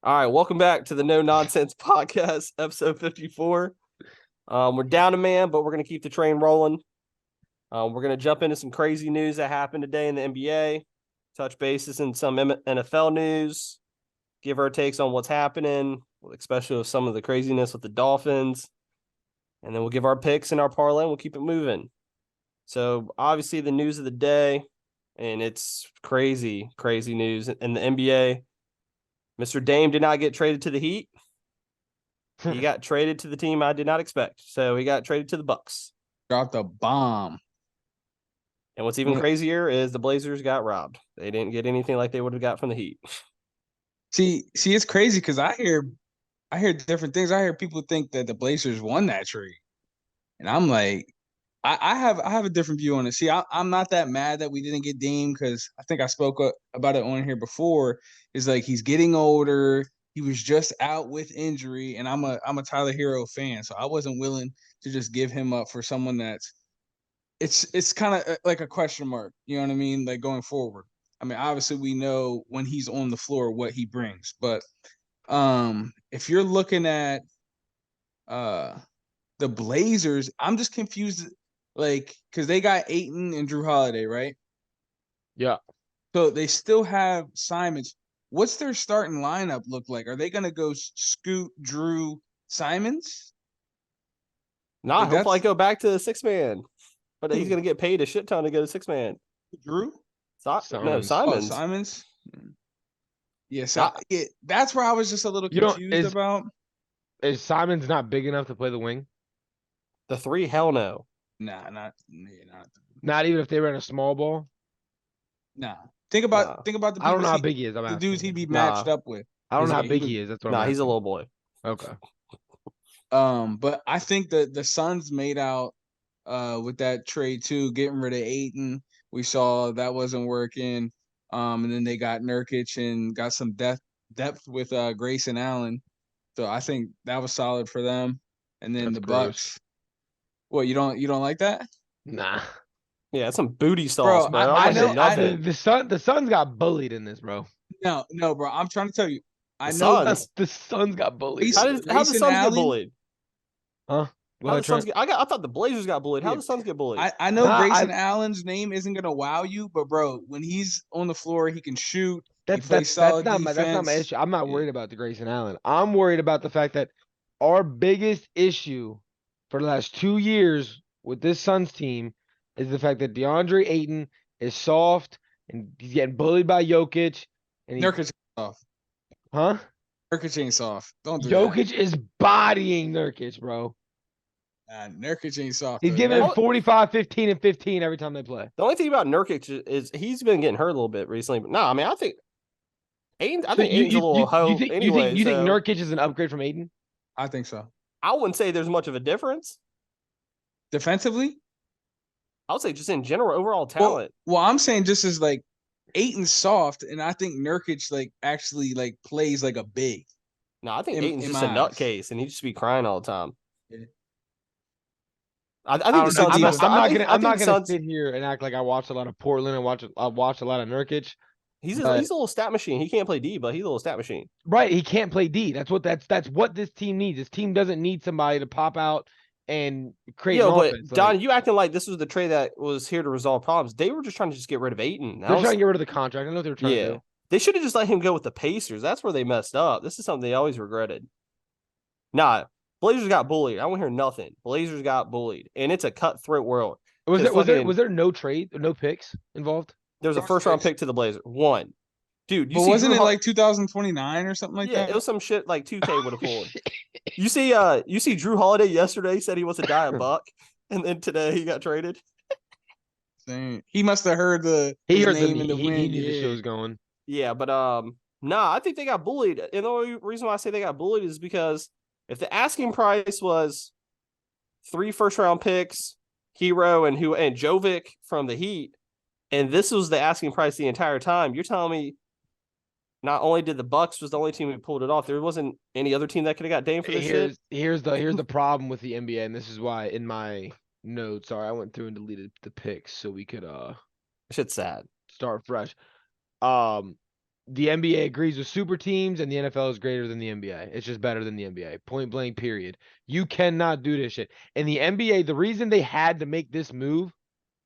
All right, welcome back to the No Nonsense Podcast, episode 54. We're down a man, but we're going to keep the train rolling. We're going to jump into some crazy news that happened today in the NBA, touch bases in some NFL news, give our takes on what's happening, especially with some of the craziness with the Dolphins, and then we'll give our picks and our parlay, and we'll keep it moving. So, obviously, the news of the day, and it's crazy, crazy news in the NBA. Mr. Dame did not get traded to the Heat. He got traded to the team I did not expect. So he got traded to the Bucks. Dropped a bomb. And what's even crazier is the Blazers got robbed. They didn't get anything like they would have got from the Heat. See, it's crazy because I hear different things. I hear people think that the Blazers won that trade, and I'm like, I have a different view on it. See, I'm not that mad that we didn't get Dame because I think I spoke about it on here before. Is like he's getting older. He was just out with injury, and I'm a Tyler Hero fan, so I wasn't willing to just give him up for someone that's it's kind of like a question mark. You know what I mean? Like going forward. I mean, obviously we know when he's on the floor what he brings, but if you're looking at the Blazers, I'm just confused, like because they got Ayton and Drew Holiday, right? Yeah. So they still have Simons. What's their starting lineup look like? Are they gonna go Scoot, Drew, Simons? Nah, Like he'll probably go back to the six man. But he's going to get paid a shit ton to go to six man. Drew? No, Simons. Simons. Oh, Simons? Yeah, so that's where I was just a little confused about. Is Simons not big enough to play the wing? The three, hell no. Nah, Not even if they ran a small ball? Nah. Think about the people I don't know how big he is. The dudes he'd be matched up with. I don't know how big he is. That's what I'm asking. He's a little boy. Okay. But I think that the Suns made out with that trade too, getting rid of Ayton. We saw that wasn't working. And then they got Nurkic and got some depth with Grayson Allen. So I think that was solid for them. And then That's the gross. Bucks. What, you don't like that? Nah. Yeah, some booty stalls, bro. I know nothing. The Suns got bullied in this, bro. No, bro. I'm trying to tell you. The Suns got bullied. How the Suns get bullied? Huh? How the Suns get? I thought the Blazers got bullied. How the Suns get bullied? I know Grayson Allen's name isn't gonna wow you, but bro, when he's on the floor, he can shoot. That's not my issue. I'm not worried about the Grayson Allen. I'm worried about the fact that our biggest issue for the last 2 years with this Suns team is the fact that DeAndre Ayton is soft and he's getting bullied by Jokic. And Nurkic is soft. Huh? Nurkic ain't soft. Don't do Jokic is bodying Nurkic, bro. Nurkic ain't soft. He's giving him 45, 15, and 15 every time they play. The only thing about Nurkic is he's been getting hurt a little bit recently. But no, I mean, I think Ayton's a little hoe anyway. You think Nurkic is an upgrade from Ayton? I think so. I wouldn't say there's much of a difference. Defensively? I would say just in general, overall talent. Well, I'm saying just as like Ayton's soft, and I think Nurkic like actually like plays like a big. No, I think Ayton's just a nutcase, and he just be crying all the time. Yeah. I think the Suns. I'm not gonna sit here and act like I watched a lot of Portland and I watched a lot of Nurkic. He's a little stat machine. He can't play D, but he's a little stat machine. Right, he can't play D. That's what this team needs. This team doesn't need somebody to pop out and create. But Don, you acting like this was the trade that was here to resolve problems. They were just trying to get rid of Ayton. They're trying to get rid of the contract. I know what they were trying to do. They should have just let him go with the Pacers. That's where they messed up. This is something they always regretted. Nah, Blazers got bullied. I won't hear nothing. Blazers got bullied, and it's a cutthroat world. Was there no trade, no picks involved? There was a first-round pick to the Blazers. One. Dude, wasn't it like 2029 or something like that? Yeah, it was some shit like 2K would have pulled. You see Drew Holiday yesterday said he wants to die $1, and then today he got traded. He must have heard the name in the wind. He knew the show was going. Yeah, but I think they got bullied. And the only reason why I say they got bullied is because if the asking price was 3 first-round picks, Hero and Jovic from the Heat, and this was the asking price the entire time, you're telling me not only did the Bucks was the only team who pulled it off, there wasn't any other team that could have got Dame for this shit? Here's the problem with the NBA, and this is why in my notes, I went through and deleted the picks so we could shit's sad. Start fresh. the NBA agrees with super teams and the NFL is greater than the NBA. It's just better than the NBA. Point blank, period. You cannot do this shit. In the NBA, the reason they had to make this move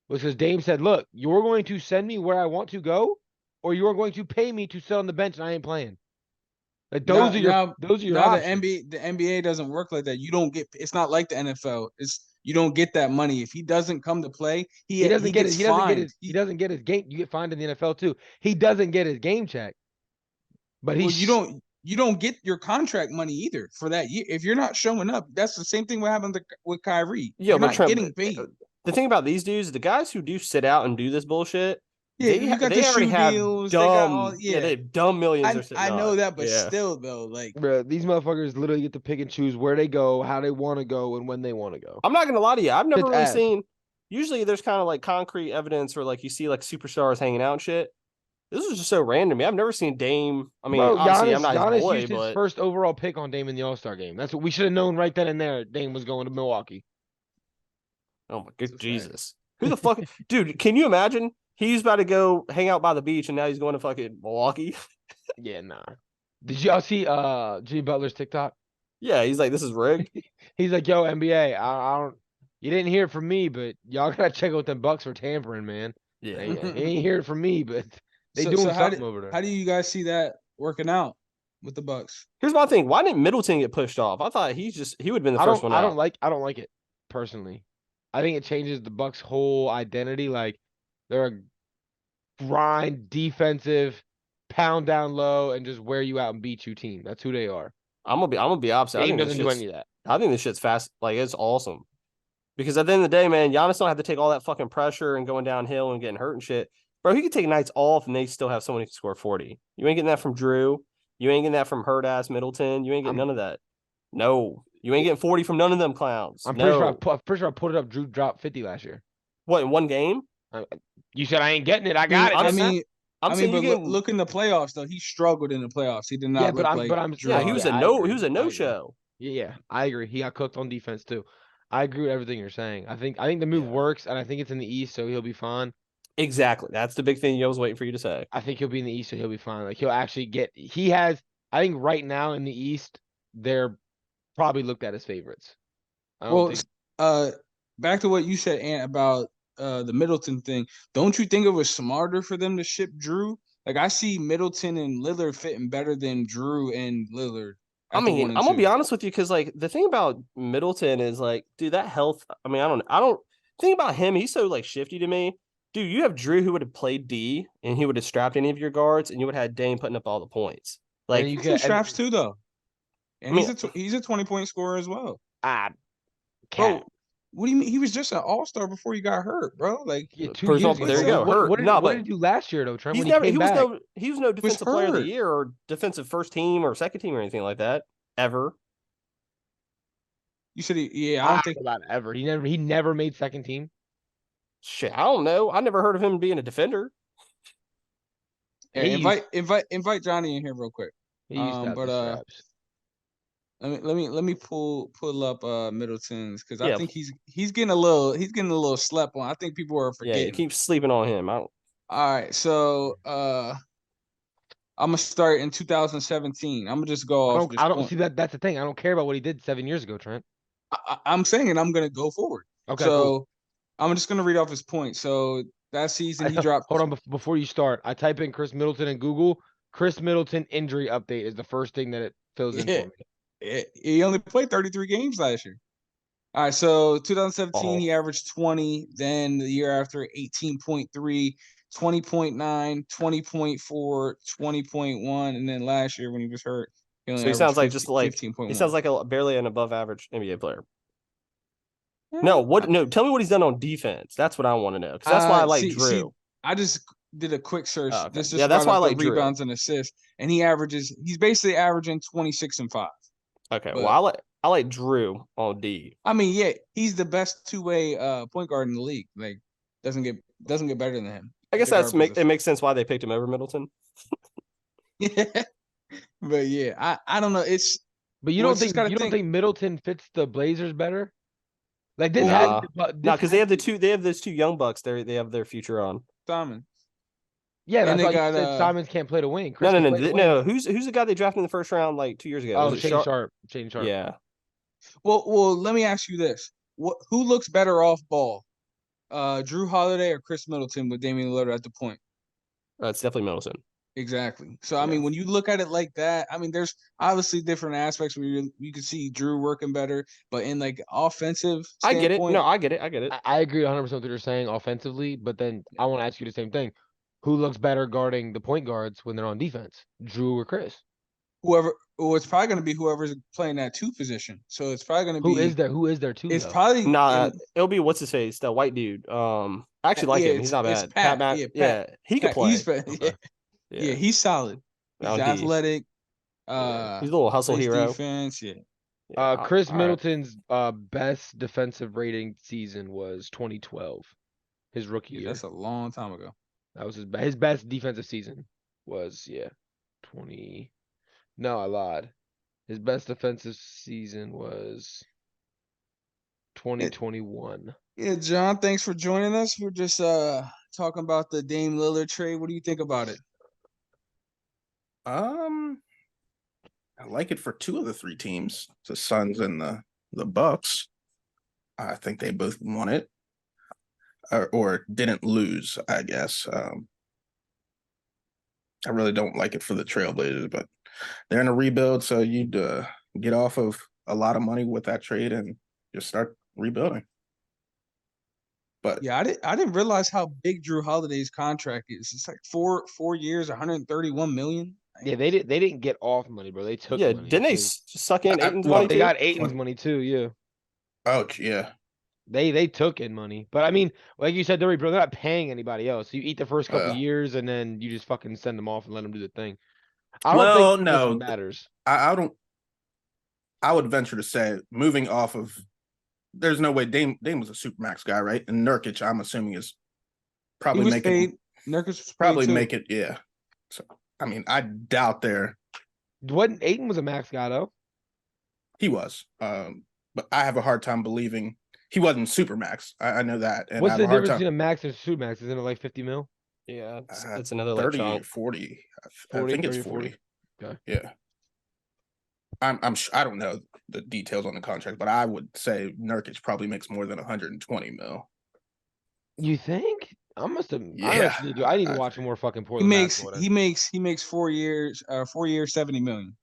was because Dame said, look, you're going to send me where I want to go, or you're going to pay me to sit on the bench and I ain't playing. Like those are your options. the NBA doesn't work like that. You don't get. It's not like the NFL. You don't get that money if he doesn't come to play. He doesn't get his game. You get fined in the NFL too. He doesn't get his game check. But you don't get your contract money either for that year if you're not showing up. That's the same thing what happened with Kyrie. Yeah, you're but not Trent, getting paid. The thing about these dudes, the guys who do sit out and do this bullshit. Yeah, they got they the already shoe have deals. Dumb, they got all, they have dumb millions. I know that, but yeah. still though, like bro, these motherfuckers literally get to pick and choose where they go, how they want to go, and when they want to go. I'm not gonna lie to you. I've never It's really ass. seen. Usually, there's kind of like concrete evidence, or like you see like superstars hanging out and shit. This is just so random to me. I've never seen Dame. I mean, Bro, obviously, I'm not Giannis his boy, used but his first overall pick on Dame in the All-Star game. That's what we should have known right then and there. Dame was going to Milwaukee. oh my good Jesus, who the fuck, dude? Can you imagine? He's about to go hang out by the beach, and now he's going to fucking Milwaukee. Yeah, nah. Did y'all see Jimmy Butler's TikTok? Yeah, he's like, this is rigged. He's like, yo, NBA, I don't. You didn't hear it from me, but y'all gotta check out them Bucks for tampering, man. Yeah, He ain't hear it from me, but they So- doing so something over there. how do you guys see that working out with the Bucks? Here's my thing. Why didn't Middleton get pushed off? I thought he would have been the first one out. I don't like it personally. I think it changes the Bucks' whole identity. Like they're a grind, defensive, pound down low, and just wear you out and beat you team. That's who they are. I'm gonna be opposite. Dame doesn't do any of that. I think this shit's fast. Like it's awesome. Because at the end of the day, man, Giannis don't have to take all that fucking pressure and going downhill and getting hurt and shit. Bro, he could take nights off and they still have someone who can score 40. You ain't getting that from Drew. You ain't getting that from hurt ass Middleton. You ain't getting none of that. No. You ain't getting 40 from none of them clowns. I'm no. pretty sure I put it up. Drew dropped 50 last year. What, in one game? You said I ain't getting it. I got it. I'm saying but getting... look in the playoffs though. He struggled in the playoffs. He did not. Yeah, he was a no show. Yeah, I agree. He got cooked on defense too. I agree with everything you're saying. I think the move works, and I think it's in the East, so he'll be fine. Exactly. That's the big thing I was waiting for you to say. I think he'll be in the East, so he'll be fine. Like he'll actually get. He has. I think right now in the East, they're probably looked at as favorites. Back to what you said, Ant, about the Middleton thing. Don't you think it was smarter for them to ship Drew? Like I see Middleton and Lillard fitting better than Drew and Lillard. I mean, I'm gonna be honest with you because like the thing about Middleton is like, dude, that health. I mean, I don't think about him. He's so like shifty to me, dude. You have Drew who would have played D and he would have strapped any of your guards, and you would have had Dame putting up all the points. Like you get straps too, though. And he's a 20-point scorer as well. Bro, what do you mean? He was just an all-star before he got hurt, bro. Like 2 years ago. There you go. Hurt. What did he do last year though, Trent? He was no defensive player of the year or defensive first team or second team or anything like that ever. You said I don't think about ever. He never made second team. Shit, I don't know. I never heard of him being a defender. Hey, invite Johnny in here real quick. Let me pull up Middleton's because I think he's getting a little slept on. I think people are forgetting. Yeah, you keep sleeping on him. All right, so I'm gonna start in 2017. I'm gonna just go off. I don't see that. That's the thing. I don't care about what he did 7 years ago, Trent. I'm saying I'm gonna go forward. Okay. So cool. I'm just gonna read off his points. So that season he dropped. Hold on, before you start, I type in Chris Middleton in Google. Chris Middleton injury update is the first thing that it fills in for me. He only played 33 games last year. All right, so 2017 he averaged 20. Then the year after 18.3, 20.9, 20.4, 20.1, and then last year when he was hurt, he sounds like 15.1. He sounds like barely an above average NBA player. No, tell me what he's done on defense. That's what I want to know because that's why I like Drew. I just did a quick search. Oh, okay. That's why I like rebounds and assists, and he's basically averaging 26 and 5. Okay, well I like Drew on D. I mean, yeah, he's the best two-way point guard in the league. Like doesn't get better than him. I guess it makes sense why they picked him over Middleton. Yeah, but yeah, I don't know. But you don't think Middleton fits the Blazers better? Like this because they have those two young bucks. They have their future on. Simon. Yeah, And that's they why you got, said Simons can't play to win. No, Chris no, can no, play to win. no. Who's the guy they drafted in the first round like 2 years ago? Oh, Was it Shane Sharp. Shane Sharp. Yeah, Well, let me ask you this: who looks better off ball, Drew Holiday or Chris Middleton with Damian Lillard at the point? it's definitely Middleton. Exactly. So I Yeah. mean, when you look at it like that, I mean, there's obviously different aspects where you can see Drew working better, but in like offensive I get it. standpoint, No, I get it. I get it. I agree 100% with what you're saying offensively, but then I want to ask you the same thing. Who looks better guarding the point guards when they're on defense? Drew or Chris? it's probably going to be whoever's playing that 2 position. So it's probably going to Who be is there? Who is there too? It's though? probably Nah, it'll be what's his face, the white dude. I actually like yeah, him. He's not it's bad. Pat. Matt, Yeah, Pat. yeah, he could Pat, play. He's Okay. yeah, he's solid. He's On D. athletic. Yeah. He's a little hustle plays hero. defense. Yeah. Yeah, Chris all right. Middleton's best defensive rating season was 2012, his rookie Yeah, year. that's a long time ago. That was his best defensive season was 20. No, I lied. His best defensive season was 2021. Yeah, John, thanks for joining us. We're just talking about the Dame Lillard trade. What do you think about it? I like it for 2 of the 3 teams, the Suns and the Bucks. I think they both won it, or didn't lose, I guess. I really don't like it for the Trailblazers, but they're in a rebuild, so you'd get off of a lot of money with that trade and just start rebuilding. But Yeah, I didn't realize how big Drew Holiday's contract is. It's like 4 years, 131 million. Yeah, they didn't get off money, bro. They took Yeah, money. didn't they So- suck in Aiton's well, money they too? got Aiton's money too, yeah. ouch, yeah. They took in money. But I mean, like you said, they're not paying anybody else. You eat the first couple years and then you just fucking send them off and let them do the thing. I don't Well, think no, this matters. I don't. I would venture to say moving off of. There's no way Dame was a supermax guy, right? And Nurkic, I'm assuming, is He probably was making paid. Nurkic was probably paid too. make it, yeah. So I mean, I doubt Wasn't Aiton was a max guy though? he was. But I have a hard time believing he wasn't supermax. I know that. And I What's have the a hard difference time. between a max and a supermax? Isn't it like 50 mil? Yeah, Uh, it's another like 30, chunk. 40. I 40, think it's 30, 40. Okay. Yeah. I don't know the details on the contract, but I would say Nurkic probably makes more than 120 mil. You think? I must have. Yeah, I need to watch more fucking He Portland. makes basketball. 4 years, 4 years, 70 million.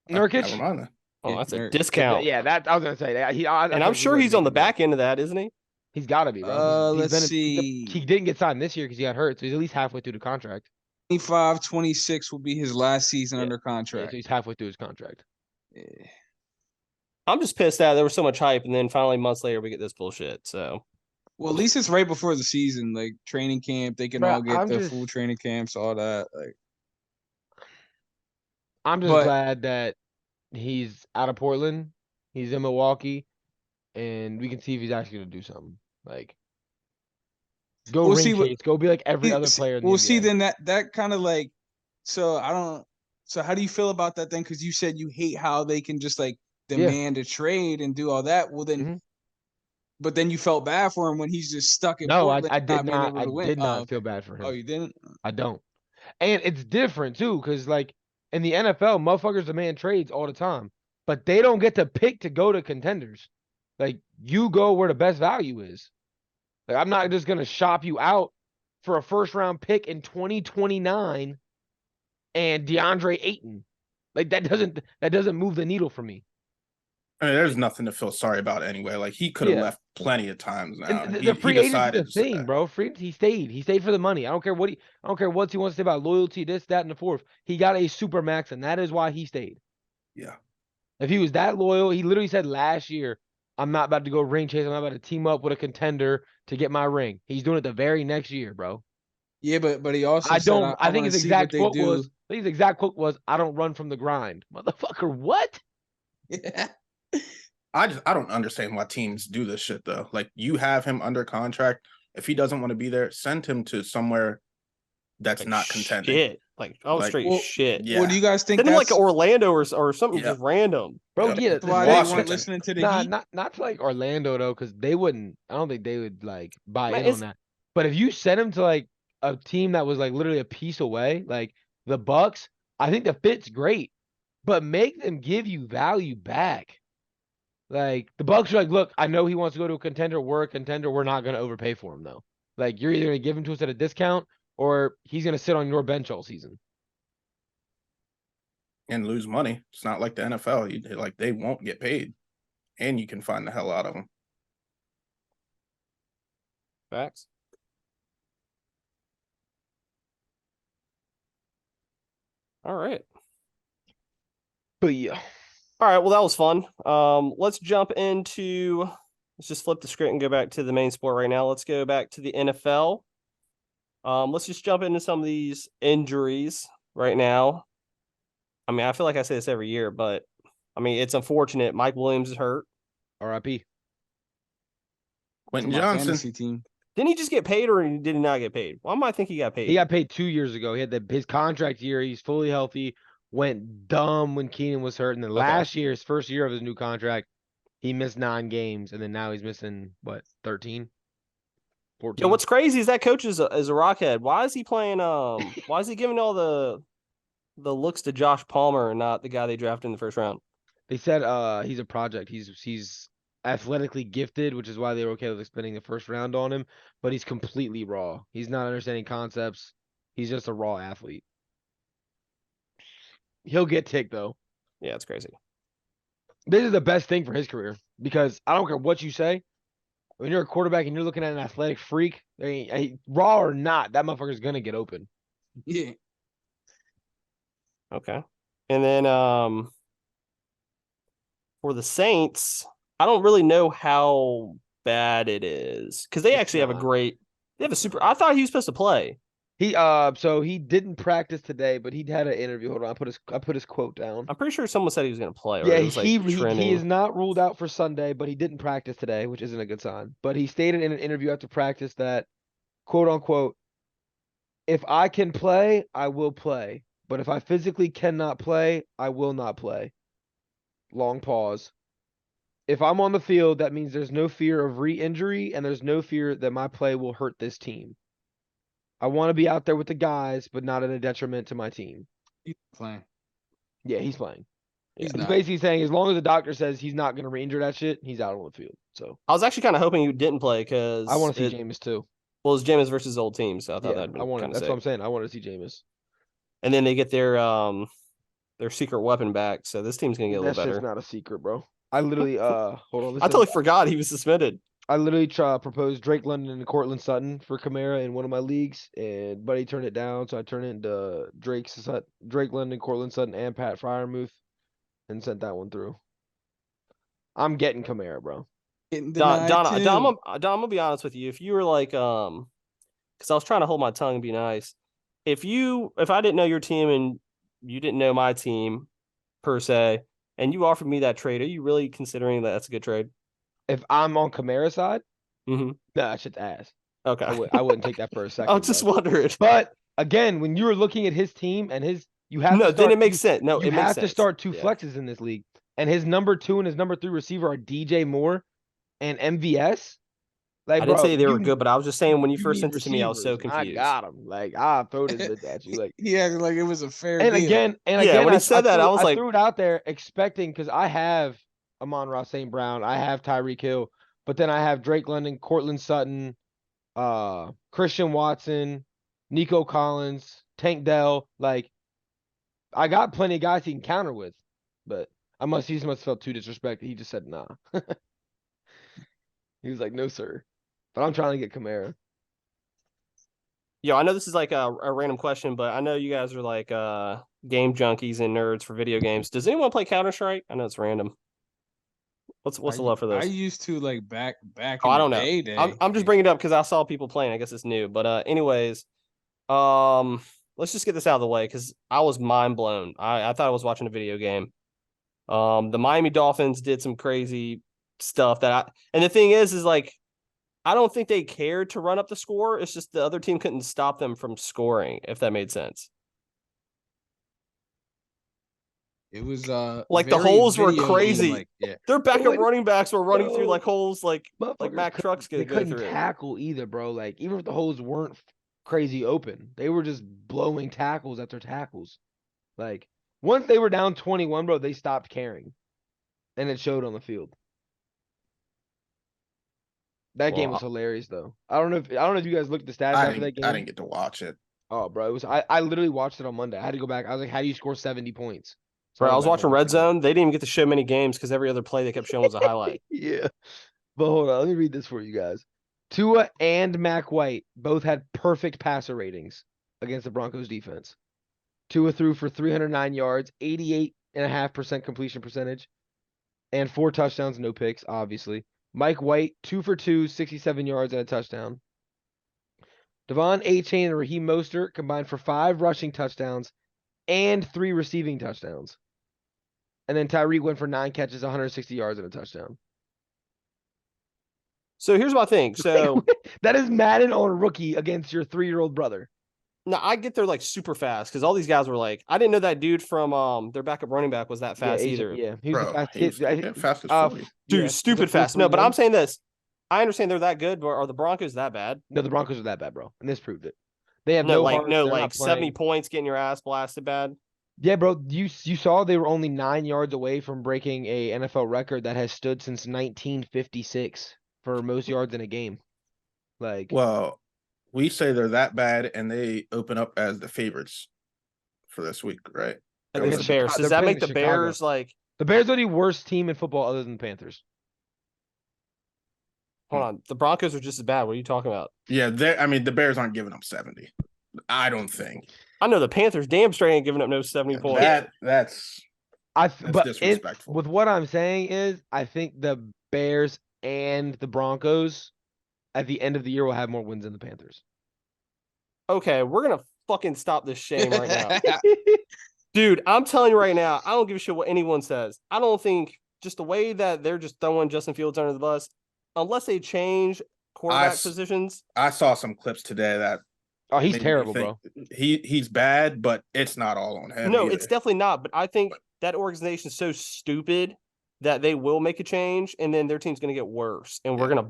Never Nurkic. mind then. Oh, Yeah, that's a Nurkic. discount. Yeah, that I was gonna say that. And I'm sure he's on the back end of that, isn't he? He's got to be, bro. Let's been see. He didn't get signed this year because he got hurt, so he's at least halfway through the contract. 25, 26 will be his last season Yeah. under Yeah, contract. so he's halfway through his contract. Yeah. I'm just pissed that there was so much hype, and then finally months later we get this bullshit. So Well, at least it's right before the season, like training camp. They can Bro, all get I'm their just- full training camps, all that. Like, I'm just But- glad that he's out of Portland. He's in Milwaukee, and we can see if he's actually gonna do something. Like, go We'll ring see what- chase. Go be like every other player in the we'll see. NBA. Then that kind of like. So I don't. So how do you feel about that then? Because you said you hate how they can just like demand a trade and do all that. Well then, Mhm. but then you felt bad for him when he's just stuck in. No, Portland I not did being not. able I to win. did not feel bad for him. Oh, you didn't? I don't. And it's different too, because like in the NFL, motherfuckers demand trades all the time, but they don't get to pick to go to contenders. Like you go where the best value is. Like I'm not just gonna shop you out for a first round pick in 2029 and DeAndre Ayton. Like that doesn't move the needle for me. I mean, there's nothing to feel sorry about anyway. Like he could have Yeah. left plenty of times now. And the He free agency decided is the thing, bro. He stayed. He stayed for the money. I don't care what he wants to say about loyalty, this, that, and the fourth. He got a super max, and that is why he stayed. Yeah. If he was that loyal, he literally said last year, I'm not about to go ring chase. I'm not about to team up with a contender to get my ring. He's doing it the very next year, bro. Yeah, but he also I said, don't. I think wanna his see what exact they quote do. was. I think his exact quote was, "I don't run from the grind, motherfucker." What? Yeah. I don't understand why teams do this shit though. Like you have him under contract. If he doesn't want to be there, send him to somewhere that's like, not contending. Shit. Like straight well, shit. Yeah. What do you guys think? Send him like that's Orlando or something Yeah. just random. Bro, Yep. yeah, That's why they- they Washington. weren't listening to the Nah, Heat? not to like Orlando though, because they wouldn't. I don't think they would like buy Man, in on it's- that. But if you send him to like a team that was like literally a piece away, like the Bucks, I think the fit's great, but make them give you value back. Like the Bucks are like, look, I know he wants to go to a contender. We're a contender. We're not going to overpay for him though. Like you're either going to give him to us at a discount or he's going to sit on your bench all season. And lose money. It's not like the NFL. Like they won't get paid, and you can find the hell out of them. Facts. All right. But yeah, All right. Well, that was fun. Let's jump into. Let's just flip the script and go back to the main sport right now. Let's go back to the NFL. Let's just jump into some of these injuries right now. I mean, I feel like I say this every year, but I mean, it's unfortunate. Mike Williams is hurt. RIP. Quentin To my Johnson. fantasy team. Didn't he just get paid or did he not get paid? Why am I think he got paid? He got paid 2 years ago. He had his contract year. He's fully healthy. Went dumb when Keenan was hurt. And then last year, his first year of his new contract, he missed 9 games. And then now he's missing, 13? 14? Yeah, what's crazy is that coach is a rockhead. Why is he playing? Why is he giving all the looks to Josh Palmer and not the guy they drafted in the first round? They said he's a project. He's athletically gifted, which is why they were okay with spending the first round on him. But he's completely raw. He's not understanding concepts. He's just a raw athlete. He'll get ticked though. Yeah, it's crazy. This is the best thing for his career because I don't care what you say. When you're a quarterback and you're looking at an athletic freak, raw or not, that motherfucker's gonna get open. Yeah. Okay. And then for the Saints, I don't really know how bad it is because they It's actually have a not. they have a super. I thought he was supposed to play. So he didn't practice today, but he had an interview. Hold on, I put his quote down. I'm pretty sure someone said he was going to play. Or Yeah, it was like he trending. is not ruled out for Sunday, but he didn't practice today, which isn't a good sign. But he stated in an interview after practice that, quote unquote, if I can play, I will play. But if I physically cannot play, I will not play. Long pause. If I'm on the field, that means there's no fear of re-injury and there's no fear that my play will hurt this team. I want to be out there with the guys, but not at a detriment to my team. He's playing. Yeah, he's playing. He's He's not. basically saying as long as the doctor says he's not going to re-injure that shit, he's out on the field. So I was actually kind of hoping he didn't play because I want to see Jameis too. Well, it's Jameis versus his old team, so I thought Yeah, that'd be I want kind of That's sick. what I'm saying. I want to see Jameis. And then they get their secret weapon back, so this team's gonna get a That's little just better. not a secret, bro. I literally hold on. I totally forgot he was suspended. I literally proposed Drake London and Cortland Sutton for Kamara in one of my leagues, and Buddy turned it down. So I turned it into Drake London, Cortland Sutton, and Pat Fryermuth, and sent that one through. I'm getting Kamara, bro. Getting Don, denied too. I'm gonna be honest with you. If you were like, because I was trying to hold my tongue and be nice. If I didn't know your team and you didn't know my team per se, and you offered me that trade, are you really considering that that's a good trade? If I'm on Kamara's side, Mm-hmm. nah, that shit's ass. Okay. I wouldn't take that for a second. I was just bro. wondering. But again, when you're looking at his team and you have No, to then start it makes sense. No, you it makes have sense. to start 2 Yeah. flexes in this league, and his number 2 and his number 3 receiver are DJ Moore and MVS. Like, I didn't bro, say they were you- good, but I was just saying when you you first need sent it to me, I was so receivers, and confused. I got him. Like, I'll throw this bitch at you. Like, He acted like it was a fair and deal. again, Yeah, when he said that, I was like- threw it out there expecting because I have Amon-Ra St. Brown, I have Tyreek Hill, but then I have Drake London, Cortland Sutton, Christian Watson, Nico Collins, Tank Dell. Like, I got plenty of guys he can counter with, but he just must have felt too disrespected. He just said nah. He was like, no, sir. But I'm trying to get Kamara. Yeah, I know this is like a random question, but I know you guys are like game junkies and nerds for video games. Does anyone play Counter-Strike? I know it's random. What's the love for I this? used to like back Oh, in I the don't know. day. I'm just bringing it up because I saw people playing. I guess it's new, but anyways, let's just get this out of the way because I was mind blown. I thought I was watching a video game. The Miami Dolphins did some crazy stuff and the thing is like I don't think they cared to run up the score. It's just the other team couldn't stop them from scoring, if that made sense. It was Like, the very holes were video crazy. game-like, yeah. Their backup like, running backs were running through no. like holes like Motherfuckers Mack couldn't- trucks they could go couldn't through. tackle either, bro. Like, even if the holes weren't crazy open. They were just blowing tackles after tackles. Like once they were down 21, bro, they stopped caring. And it showed on the field. That game Well, was hilarious though. I don't know if you guys looked at the stats after that game. I didn't get to watch it. Oh, bro, it was I literally watched it on Monday. I had to go back. I was like, how do you score 70 points? So Bro, I was back watching and Red watched it. Zone. They didn't even get to show many games because every other play they kept showing was a highlight. Yeah. But hold on, let me read this for you guys. Tua and Mac White both had perfect passer ratings against the Broncos defense. Tua threw for 309 yards, 88.5% completion percentage, and 4 touchdowns, no picks, obviously. Mike White, 2 for 2, 67 yards and a touchdown. Devon Achane and Raheem Mostert combined for 5 rushing touchdowns and 3 receiving touchdowns. And then Tyreek went for 9 catches, 160 yards and a touchdown. So here's my thing. So That is Madden on rookie against your 3-year-old brother. now I get there like super fast because all these guys were like, I didn't know that dude from their backup running back was that fast yeah, either. Yeah, he was the Bro, fast he kid. was fast as 40. Dude, yeah, stupid was it fast. No, but 4.31? I'm saying this. I understand they're that good, but are the Broncos that bad? No, the Broncos are that bad, bro. And this proved it. They have No, no like heart, no, they're like not 70 playing. points getting your ass blasted bad. Yeah, bro. You saw they were only 9 yards away from breaking a NFL record that has stood since 1956 for most yards in a game. Like, Well, we say they're that bad, and they open up as the favorites for this week, right? Against the the Bears. Chicago- Does they're that playing make the the Chicago. Bears like the Bears are the worst team in football other than the Panthers. hold on? The Broncos are just as bad. What are you talking about? Yeah, the Bears aren't giving up 70. I don't think. I know the Panthers damn straight ain't giving up no 70 Yeah, points. that's But disrespectful. with what I'm saying is, I think the Bears and the Broncos at the end of the year will have more wins than the Panthers. Okay, we're gonna fucking stop this shame right now. Dude, I'm telling you right now, I don't give a shit what anyone says. I don't think just the way that they're just throwing Justin Fields under the bus, unless they change quarterback positions. I saw some clips today that Oh, he's made me terrible, think bro. He's bad, but it's not all on him. No, either. it's definitely not. But I think that organization is so stupid that they will make a change, and then their team's gonna get worse, and we're gonna.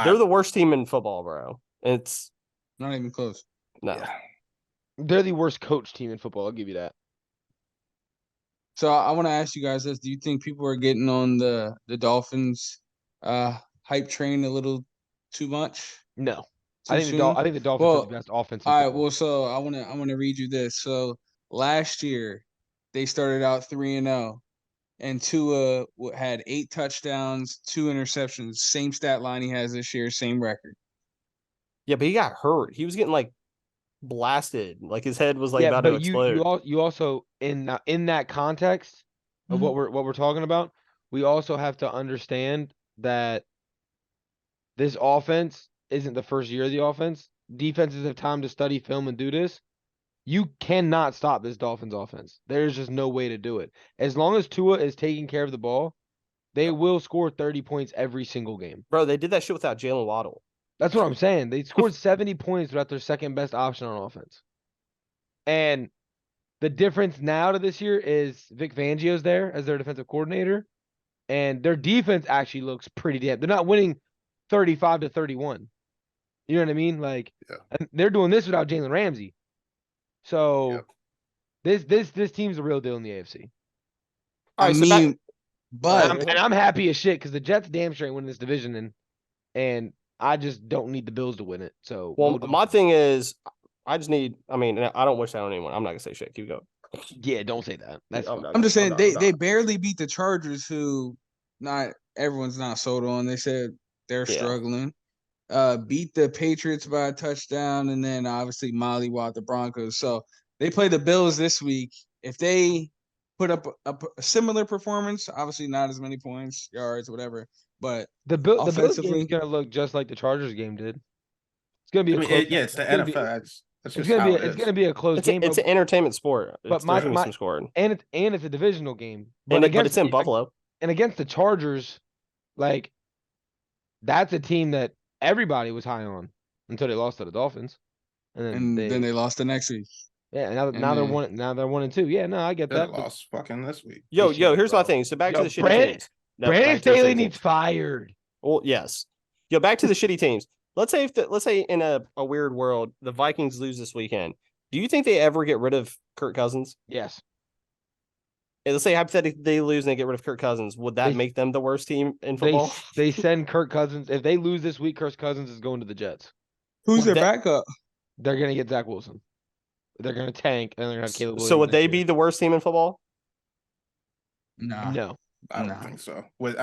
They're the worst team in football, bro. It's Not even close. no. Yeah. They're the worst coach team in football. I'll give you that. So I want to ask you guys this: do you think people are getting on the Dolphins hype train a little too much? No, Too I think soon? the Dolphins Well, are the best offense. In All right. football. Well, so I want to read you this. So last year they started out 3-0, and Tua had 8 touchdowns, 2 interceptions. Same stat line he has this year, same record. Yeah, but he got hurt. He was getting like blasted. Like his head was like about to but explode. you also in that context of what we're talking about, we also have to understand that this offense isn't the first year of the offense. Defenses have time to study film and do this. You cannot stop this Dolphins offense. There's just no way to do it. As long as Tua is taking care of the ball, they will score 30 points every single game. Bro, they did that shit without Jalen Waddle. That's what I'm saying. They scored 70 points without their second best option on offense. And the difference now to this year is Vic Fangio's there as their defensive coordinator. And their defense actually looks pretty damn. They're not winning 35-31. You know what I mean? Like, and they're doing this without Jalen Ramsey. So this team's a real deal in the AFC. All right, but I'm happy as shit because the Jets damn sure ain't winning this division, and I just don't need the Bills to win it. So my thing is, I just need. I mean, I don't wish that on anyone. I'm not gonna say shit. Keep going. Yeah, don't say that. That's I'm just saying they barely beat the Chargers, who not everyone's not sold on. They said they're struggling. Beat the Patriots by a touchdown, and then obviously mollywop the Broncos. So they play the Bills this week. If they put up a similar performance, obviously not as many points, yards, whatever, but the Bills game is gonna look just like the Chargers game did. It's gonna be it's the NFL. It's gonna be a close game. It's an entertainment sport. But some scoring. And it's a divisional game. But it's in Buffalo. And against the Chargers, like that's a team that everybody was high on until they lost to the Dolphins. And then they lost the next week. Yeah, now they're 1-2. Yeah, no, I get They that. lost fucking this week. Yo, here's my thing. So back to the shitty teams. Brandon Staley needs fired. Well, yes. Yo, back to the shitty teams. let's say let's say in a weird world, the Vikings lose this weekend. Do you think they ever get rid of Kirk Cousins? Yes. And let's say hypothetically they lose and they get rid of Kirk Cousins. Would that They- make them the worst team in They football? they send Kirk Cousins. If they lose this week, Kirk Cousins is going to the Jets. Who's their That- backup? They're gonna get Zach Wilson. They're gonna tank, and they're gonna have Caleb Williams. So would next they year. be the worst team in football? Nah. No, I don't Nah. think so. With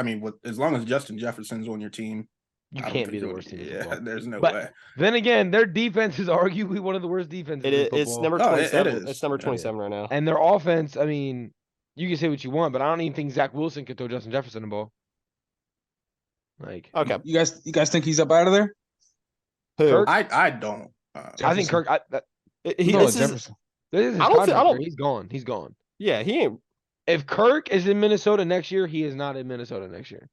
as long as Justin Jefferson's on your team, you I don't can't think be the you would- worst team. in Yeah, football. there's no But- way. Then again, their defense is arguably one of the worst defenses in It's football. number Oh, it 27. is. It's number Yeah. 27 right now. And their offense, I mean, you can say what you want, but I don't even think Zach Wilson could throw Justin Jefferson the ball. Like, Okay. You guys think he's up out of there? Who? Kirk? I don't. I think Jefferson. Kirk. He, No, this is, Jefferson. This is his I don't thi- I contract don't- year. He's gone. He's gone. yeah, he ain't. If Kirk is in Minnesota next year, he is not in Minnesota next year.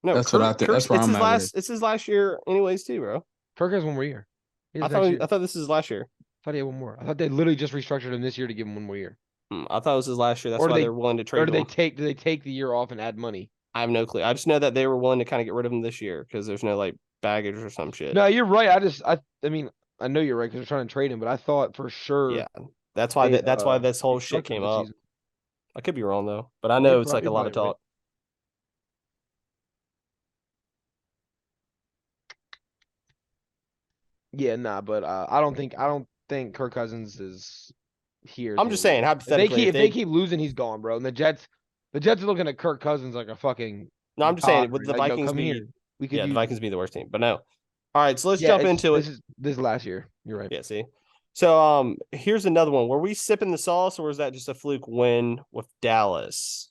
No, That's what I think- that's where it's I'm his at with last. It's his last year, anyways, too, bro. Kirk has one more year. He I has thought. next year. I thought this is his last year. I thought he had one more. I thought they literally just restructured him this year to give him one more year. I thought it was his last year. That's Or do why they- they're willing to Or trade do they him. take the year off and add money? I have no clue. I just know that they were willing to kind of get rid of him this year because there's no like baggage or some shit. No, you're right. I mean, I know you're right because they're trying to trade him, but I thought for sure. Yeah, that's why. they, That's why uh, this whole restructured shit came the up. season. I could be wrong though, but I know You're it's prob- like a you're lot of probably right. talk. Yeah, nah, but I don't think Kirk Cousins is here. I'm just saying, hypothetically, if they keep losing, he's gone, bro. And the Jets are looking at Kirk Cousins like a fucking. no, I'm just saying, god, would the like, yo, Vikings come be? here. We could Yeah, the use- Vikings be the worst team, but no. All right, so let's Yeah, jump it's- into it. This is last year. You're right. Yeah, see. So here's another one. Were we sipping the sauce or was that just a fluke win with Dallas?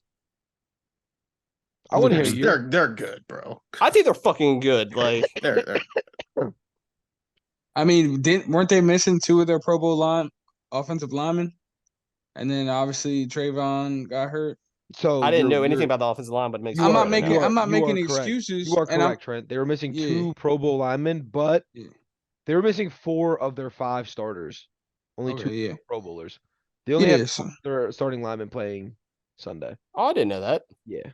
I want to They're- hear you. They're good, bro. I think they're fucking good. Like They're I mean, weren't they missing two of their Pro Bowl offensive linemen? And then obviously Trayvon got hurt. So I didn't know anything you're- about the offensive line, but it makes You I'm sense not are- right making now. I'm not you making are correct. excuses. You are and I'm- correct, Trent. They were missing Yeah. 2 Pro Bowl linemen, but Yeah. they were missing 4 of their 5 starters. Only Okay, 2 yeah. Pro Bowlers. They only Yeah, have so- their starting lineman playing Sunday. Oh, I didn't know that. Yeah.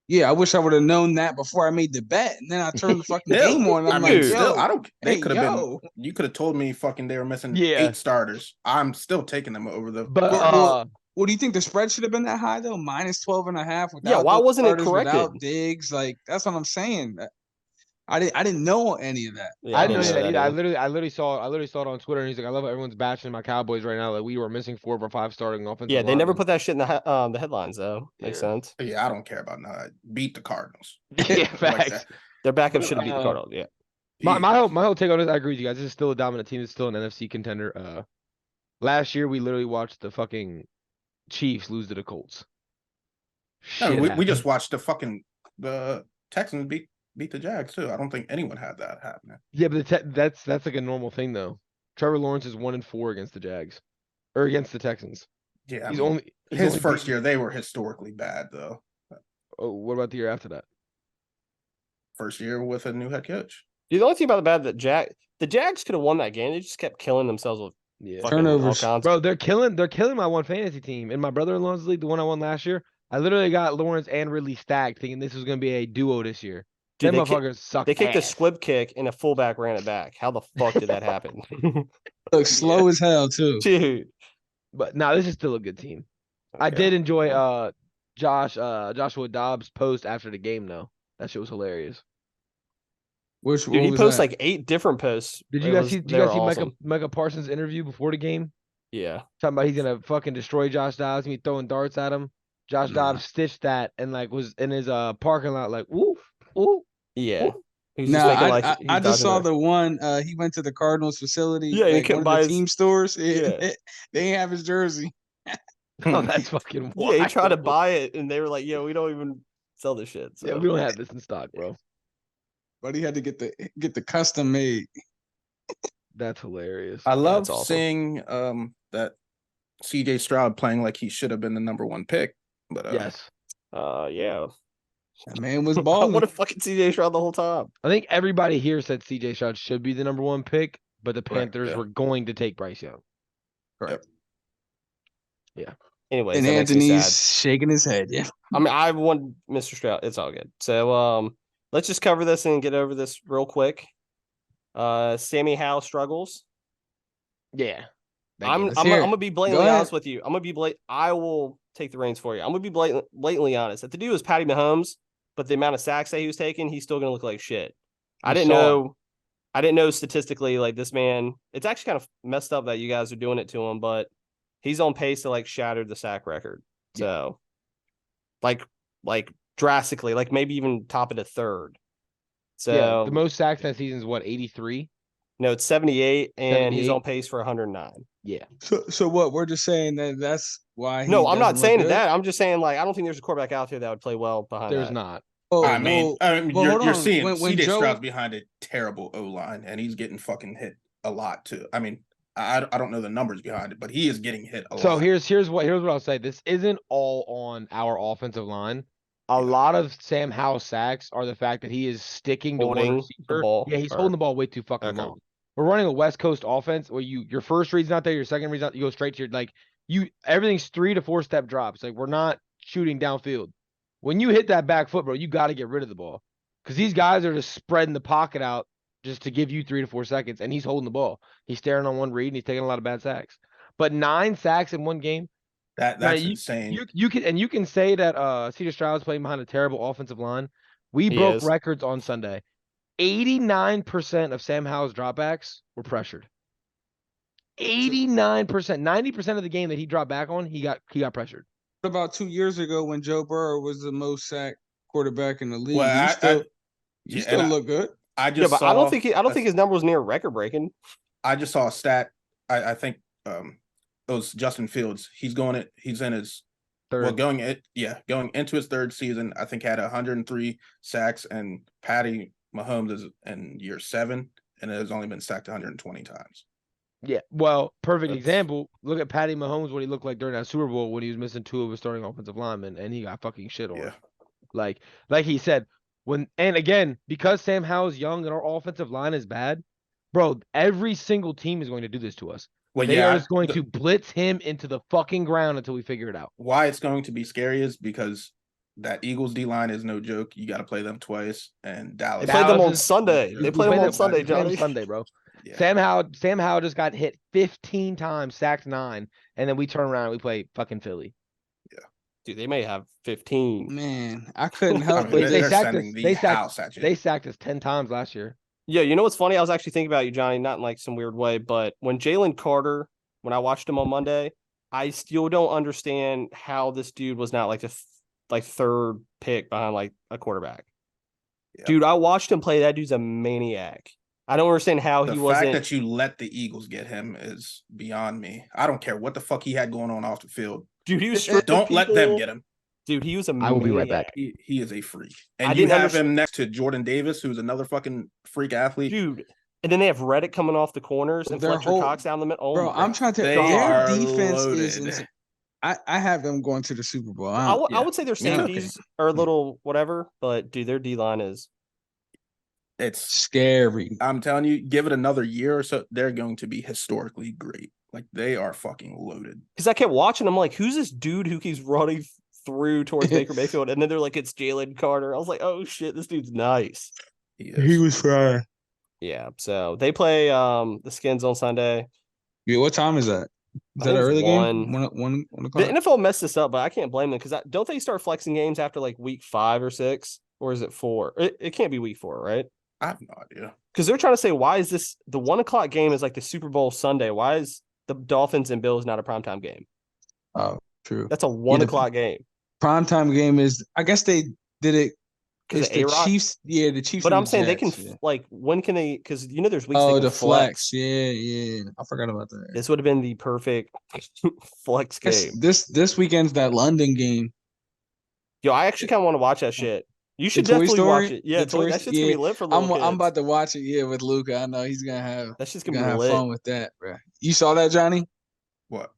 yeah, I wish I would have known that before I made the bet. And then I turned the fucking Still, game on. And I I'm mean, like, still, yo, I don't. They hey, could have yo. been. You could have told me fucking they were missing Yeah. 8 starters. I'm still taking them over the. But Well, Well, do you think the spread should have been that high though? Minus 12.5 without Yeah, why those wasn't it starters, without corrected? Diggs? Like that's what I'm saying. I didn't know any of that. Yeah, I didn't know know that either. I either. literally saw it on Twitter, and he's like, "I love how everyone's bashing my Cowboys right now. Like we were missing 4 of our 5 starting offensive." Yeah, they never linemen." put that shit in the headlines though. Makes Yeah. sense. Yeah, I don't care about that. Beat the Cardinals. Yeah, Like facts. that. Their backup should have beat the Uh, Cardinals. Yeah. My whole take on this, I agree with you guys. This is still a dominant team. It's still an NFC contender. Last year we literally watched the fucking Chiefs lose to the Colts. No, Shit we happened. just watched the Texans beat the Jags too. I don't think anyone had that happening. Yeah, but that's like a normal thing though. Trevor Lawrence is 1-4 against the Jags, or against the Texans. Yeah, I He's mean, only his only first beaten- year they were historically bad though. Oh, what about the year after that? First year with a new head coach. Dude, the only thing about the Jags could have won that game. They just kept killing themselves with Yeah, fucking all Turnovers. kinds. bro, they're killing my one fantasy team. In my brother-in-law's league, the one I won last year, I literally got Lawrence and Ridley stacked, thinking this was gonna be a duo this year. Dude, Them they kick- motherfuckers suck. They kicked a ass. squib kick and a fullback ran it back. How the fuck did that happen? Look slow as hell too. Dude. But no, this is still a good team. I Okay. did enjoy Joshua Dobbs' post after the game though. That shit was hilarious. Which Dude, what he was posts that? like 8 different posts. Did you It guys was- see? Did they you guys were see awesome. Micah Parsons' interview before the game? Yeah. Talking about he's gonna fucking destroy Josh Dobbs. Me throwing darts at him. Josh Nah. Dobbs stitched that and like was in his parking lot like woof ooh. Yeah. He's No, just making I, like I, he's I just saw dodging the one. He went to the Cardinals facility. Yeah, he like couldn't one buy of the his- team stores. Yeah. They ain't have his jersey. Oh, that's fucking Yeah, wild. he tried to buy it and they were like, "Yo, we don't even sell this shit." So Yeah, we don't have this in stock, bro. But he had to get the custom made. That's hilarious. I love awesome. seeing that CJ Stroud playing like he should have been the number 1 pick. But Yes. yeah. That man was I balling. want to fucking CJ Stroud the whole time. I think everybody here said CJ Stroud should be the number 1 pick, but the Right, Panthers yeah. were going to take Bryce Young. Anyways, and that makes me Anthony's sad. shaking his head. Yeah. I mean, I won Mr. Stroud. It's all good. So let's just cover this and get over this real quick. Sammy Howe struggles. Yeah. That I'm game I'm is- Let's hear it. gonna be Go blatantly ahead. honest with you. I'm gonna be I will take the reins for you. I'm gonna be blatantly honest. If the dude was Patty Mahomes, but the amount of sacks that he was taking, he's still gonna look like shit. I We didn't saw it. know. I didn't know statistically like this man. It's actually kind of messed up that you guys are doing it to him, but he's on pace to like shatter the sack record. Yeah. So, like drastically, like maybe even top of the third. So Yeah, the most sacks that season is what, 83? no, it's 78, and he's 78? on pace for 109. Yeah. So what? We're just saying that that's why. No, I'm not doesn't look saying good? that. I'm just saying like I don't think there's a quarterback out there that would play well behind There's that. not. Oh, I mean, well, you're hold on. seeing when CJ Joe, Stroud's behind a terrible O line, and he's getting fucking hit a lot too. I mean, I don't know the numbers behind it, but he is getting hit a So lot. here's what I'll say. This isn't all on our offensive line. A Yeah. lot of Sam Howell's sacks are the fact that he is sticking to one Holding the receiver. ball, Yeah, he's or- holding the ball way too fucking Okay. long. We're running a West Coast offense where your first read's not there, your second read's not, you go straight to your everything's 3 to 4 step drops. Like we're not shooting downfield. When you hit that back foot, bro, you got to get rid of the ball. Because these guys are just spreading the pocket out just to give you 3 to 4 seconds, and he's holding the ball. He's staring on one read and he's taking a lot of bad sacks. But 9 sacks in one game. That's insane. You can say that CJ Stroud's playing behind a terrible offensive line. We He broke is. records on Sunday. 89% of Sam Howell's dropbacks were pressured. 89%, 90% of the game that he dropped back on, he got pressured. what about 2 years ago when Joe Burrow was the most sacked quarterback in the league? Well, you still yeah, still and look good. I Yeah, just but saw, I don't think his number was near record breaking. I just saw a stat. I think it was Justin Fields. He's in his Third. going into his third season. I think had 103 sacks, and Patty Mahomes is in year 7 and has only been sacked 120 times. Yeah, well, perfect That's- example. Look at Patty Mahomes, what he looked like during that Super Bowl when he was missing 2 of his starting offensive linemen, and he got fucking shit on. Yeah. Like he said, and again, because Sam Howell's young and our offensive line is bad, bro, every single team is going to do this to us. Well, They yeah, are just going to blitz him into the fucking ground until we figure it out. why it's going to be scary is because that Eagles D line is no joke. You got to play them twice, and Dallas. They played them Dallas on is- Sunday. We They played them on Sunday, we played them Johnny. Sunday, bro. Yeah. Sam Howell just got hit 15 times, sacked 9, and then we turn around and we play fucking Philly. Dude, they may have 15. Man, I couldn't I help mean, but they they're sacked us- sending the they sacked- house at you. They sacked us 10 times last year. Yeah, you know what's funny? I was actually thinking about you, Johnny, not in like some weird way, but when Jalen Carter, when I watched him on Monday, I still don't understand how this dude was not like the third pick behind like a quarterback. Yeah. Dude, I watched him play. That dude's a maniac. I don't understand how The he fact wasn't. that you let the Eagles get him is beyond me. I don't care what the fuck he had going on off the field. Dude, he was stripping Don't let them people. get him. Dude, he was a I will be right maniac. back. He is a freak. I And you didn't have him next to Jordan Davis, who's another fucking freak athlete. Dude. And then they have Reddick coming off the corners and Their Fletcher whole- Cox down the middle. Oh, bro. my I'm God. trying to. They Their are defense is. loaded. Insane. I have them going to the Super Bowl. I Yeah. would say their Yeah. safeties are a little whatever, but dude, their D line is. It's Scary. I'm telling you, give it another year or so, they're going to be historically great. Like they are fucking loaded. Because I kept watching. I'm like, who's this dude who keeps running through towards Baker Mayfield? And then they're like, it's Jalen Carter. I was like, oh shit, this dude's nice. He is. He was fine. Yeah. So they play the Skins on Sunday. Yeah, what time is that? Is I that think an it's early one. game? One The o'clock. NFL messed this up, but I can't blame them because don't they start flexing games after like week 5 or 6? Or is it 4? It can't be week 4, right? I have no idea. Because they're trying to say, why is this the 1 o'clock game is like the Super Bowl Sunday? Why is the Dolphins and Bills not a primetime game? Oh, true. That's a 1 the- o'clock game. Primetime game is. I guess they did it. Because It's the A-Rod. Chiefs. Yeah, the Chiefs. But and I'm the saying they can Jets, yeah. like when can they? Because there's weeks. they Oh, can the flex. Yeah. I forgot about that. This would have been the perfect flex game. This weekend's that London game. Yo, I actually kind of want to watch that shit. You should Toy definitely Story? watch it. Yeah, The Toy that shit's Sto- gonna be lit for little kids. I'm about to watch it. Yeah, with Luca. I know he's gonna have. That's just Gonna gonna be have lit. fun with that, bro. You saw that, Johnny? What?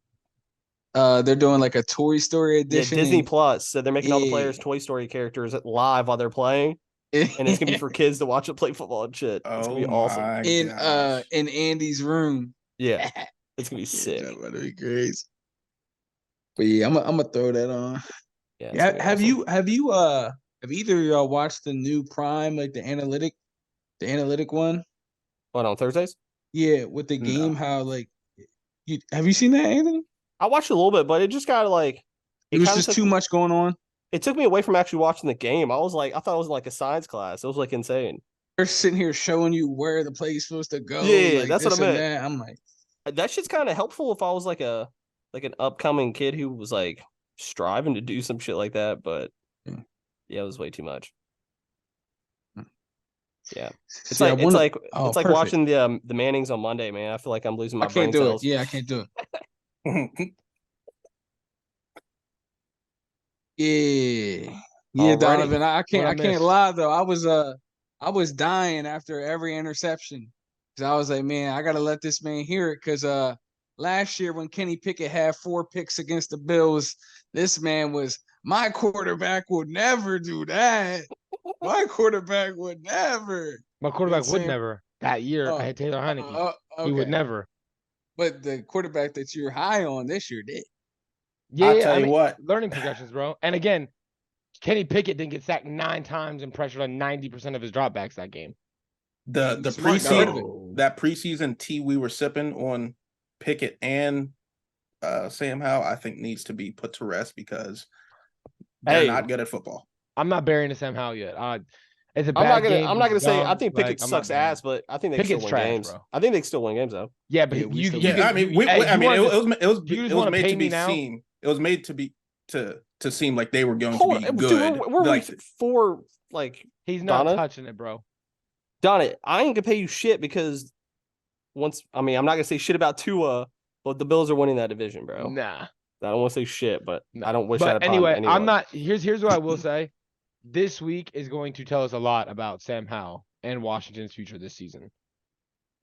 They're doing like a Toy Story Yeah, edition. Disney and- Plus. So they're making all the players Yeah. Toy Story characters live while they're playing, and it's gonna be for kids to watch it play football and shit. It's gonna be awesome. my in gosh. in Andy's room. Yeah, it's gonna be Yeah, sick. that would be crazy. But yeah, I'm gonna throw that on. Yeah, it's Yeah, gonna be have awesome. have either of y'all watched the new Prime, like the analytic one? What, on Thursdays? Yeah, with the No. game, how like have you seen that, Anthony? I watched a little bit, but it just got like It was kinda just took- too much going on. It took me away from actually watching the game. I thought it was like a science class. It was like insane. They're sitting here showing you where the play's supposed to go. Yeah, like that's what I this and meant. that. I'm like, That shit's kind of helpful if I was like an upcoming kid who was like striving to do some shit like that. But Yeah. yeah, it was way too much. Yeah, it's see, I like wanna- it's like perfect. watching the Mannings on Monday, man. I feel like I'm losing my I brain can't do cells. it. Yeah, I can't do it. Yeah. Yeah, Alrighty. Donovan. I can't What I can't missed? lie though. I was dying after every interception. Cause I was like, man, I gotta let this man hear it. Cause last year when Kenny Pickett had 4 picks against the Bills, this man was my quarterback would never do that. My quarterback would never. My quarterback would Insane. never. That year, I had Taylor Heineke. He would Okay. never. But the quarterback that you're high on this year did. Yeah, I'll tell you mean, what. learning progressions, bro. And again, Kenny Pickett didn't get sacked 9 times and pressured on 90% of his dropbacks that game. The Smart, got rid of preseason that preseason tea we were sipping on Pickett and Sam Howell, I think needs to be put to rest because they're Hey. not good at football. I'm not burying the Sam Howell yet. It's a bad I'm not gonna game. I'm not gonna He's say I young, think like, Pickett I'm not sucks burying ass, him. but I think they can still Pickett's win trash, games. bro. I think they can still win games though. Yeah, but Yeah, we you, still- you Yeah, can, I mean, you, hey, I mean, you it wanted to- was you just it was wanna made pay to me be now? seen. It was made to be to seem like they were going Hold to on, be dude, good. we're like week 4. Like, He's not Donna? touching it, bro. Donna, I ain't gonna pay you shit because I'm not gonna say shit about Tua, but the Bills are winning that division, bro. Nah. I don't want to say shit, but No. I don't wish that But upon anyway, anyone. I'm not. Here's what I will say. This week is going to tell us a lot about Sam Howell and Washington's future this season.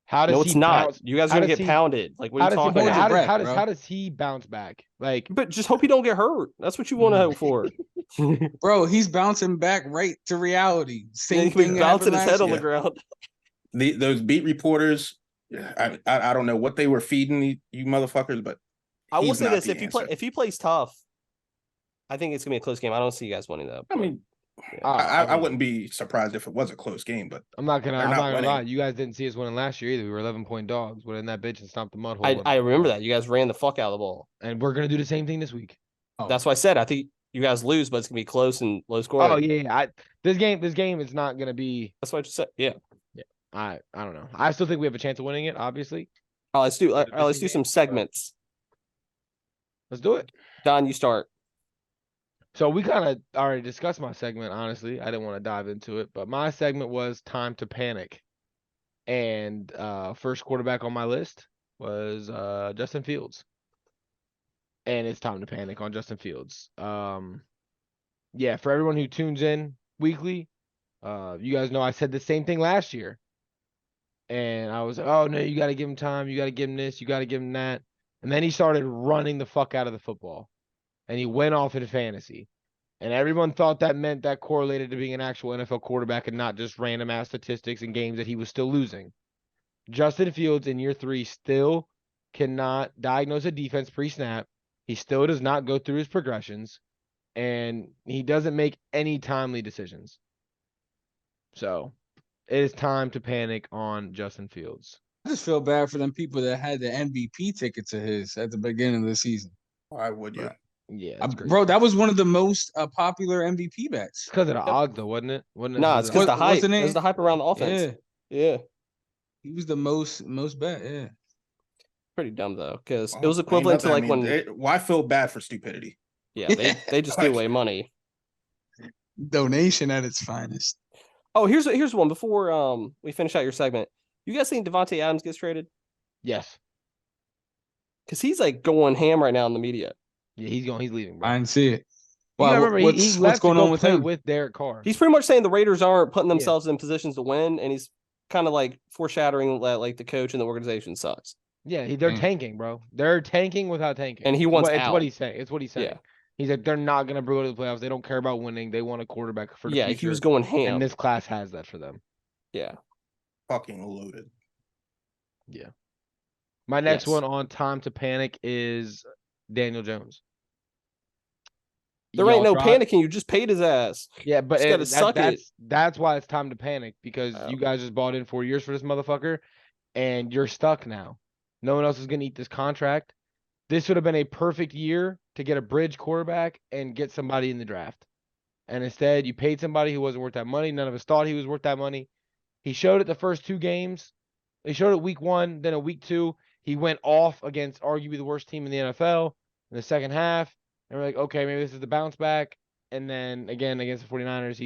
How does No, he it's not. bounce? You guys are how gonna does get he- pounded. Like, what are How you does he? talking But Hold about? your breath, how bro. does he bounce back? Like, But just hope you don't get hurt. That's what you want to hope for. Bro, he's bouncing back right to reality. Yeah, Same he can thing be bouncing happened his last head on year. the ground. those beat reporters. I don't know what they were feeding you motherfuckers, but I will he's say not this: the answer. if he plays tough, I think it's gonna be a close game. I don't see you guys winning though. I mean, I I wouldn't be surprised if it was a close game, but I'm not they're gonna not lie. winning. You guys didn't see us winning last year either. We were 11-point dogs. We're in that bitch and stomped the mud hole. I remember that you guys ran the fuck out of the ball. And we're gonna do the same thing this week. Oh, That's why I said I think you guys lose, but it's gonna be close and low scoring. Oh yeah. This game is not gonna be. That's what I just said. Yeah. I don't know. I still think we have a chance of winning it. Obviously, All right, let's do. It's a Let's do missing some game, so- segments. let's do it. Don, you start. So we kind of already discussed my segment. Honestly, I didn't want to dive into it, but my segment was time to panic. And first quarterback on my list was Justin Fields. And it's time to panic on Justin Fields. Yeah, for everyone who tunes in weekly, you guys know I said the same thing last year. And I was, oh no, you got to give him time. You got to give him this. You got to give him that. And then he started running the fuck out of the football. And he went off in fantasy. And everyone thought that meant that correlated to being an actual NFL quarterback and not just random ass statistics and games that he was still losing. Justin Fields in year 3 still cannot diagnose a defense pre-snap. He still does not go through his progressions. And he doesn't make any timely decisions. So it is time to panic on Justin Fields. I just feel bad for them people that had the MVP tickets of his at the beginning of the season. why would you? Yeah, that's crazy. Bro, that was one of the most popular MVP bets. It's because of the odds, though, wasn't it? Wasn't it Nah, because it's of because the- the hype. wasn't it? There's the hype around the offense. Yeah, Yeah. he was the most bet. Yeah, Pretty dumb though, because it Well, was ain't equivalent to nothing- like I mean, when why feel bad for stupidity? yeah they just threw Like- away money. donation at its finest. Oh, here's one before we finish out your segment. You guys think Devontae Adams gets traded? Yes. Because he's like going ham right now in the media. Yeah, he's leaving, bro. I didn't see it. You Why, gotta remember, what's he left what's to going go on with play him? with Derek Carr. He's pretty much saying the Raiders aren't putting Yeah. themselves in positions to win, and he's kind of like foreshadowing that like the coach and the organization sucks. Yeah, they're Mm. tanking, bro. They're tanking without tanking. And he wants It's out. what he's saying. It's what he's saying. Yeah. He's like, they're not gonna go to the playoffs. They don't care about winning. They want a quarterback for the Yeah, future. he was going ham. and this class has that for them. Yeah. Fucking loaded. My next Yes. one on time to panic is Daniel Jones. There ain't no Y'all tried- panicking. You just paid his ass. Yeah, but Just gotta suck it. that's why it's time to panic because Oh. you guys just bought in 4 years for this motherfucker, and you're stuck now. No one else is going to eat this contract. This would have been a perfect year to get a bridge quarterback and get somebody in the draft. And instead, you paid somebody who wasn't worth that money. None of us thought he was worth that money. He showed it the first 2 games. He showed it week 1, then a week 2. He went off against arguably the worst team in the NFL in the second half. And we're like, okay, maybe this is the bounce back. And then again, against the 49ers,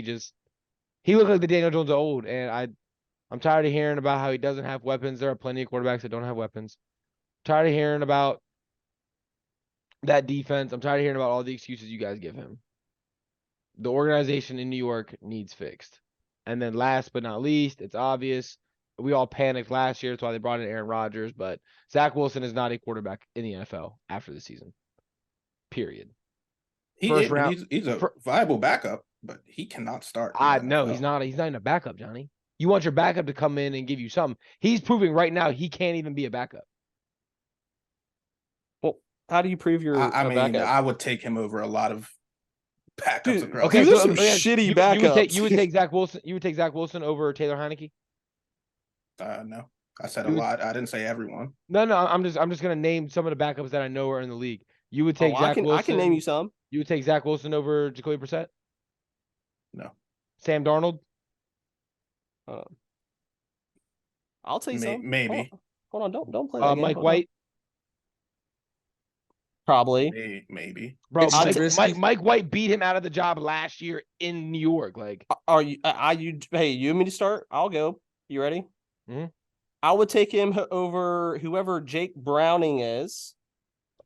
he looked like the Daniel Jones of old. And I'm tired of hearing about how he doesn't have weapons. There are plenty of quarterbacks that don't have weapons. Tired of hearing about that defense. I'm tired of hearing about all the excuses you guys give him. The organization in New York needs fixed. And then last but not least, it's obvious. We all panicked last year. That's why they brought in Aaron Rodgers. But Zach Wilson is not a quarterback in the NFL after the season. Period. First round. He's a viable backup, but he cannot start. No, he's not. He's not even a backup, Johnny. You want your backup to come in and give you something. He's proving right now he can't even be a backup. Well, how do you prove you're I a mean, backup? I would take him over a lot of backups. Dude, across okay, the there's board. some shitty backups. You would take Zach Wilson. You would take Zach Wilson over Taylor Heineke. No, I said a lot. I didn't say everyone. No. I'm just gonna name some of the backups that I know are in the league. You would take Zach Wilson. I can name you some. You would take Zach Wilson over Jacoby Brissett. No. Sam Darnold. I'll tell you some. Maybe. Hold on. Don't play that game. Mike Hold on. White. Probably. Maybe. Bro, It's Mike White beat him out of the job last year in New York. Like, Are you? Hey, you want me to start? I'll go. You ready? Mhm. I would take him over whoever Jake Browning is.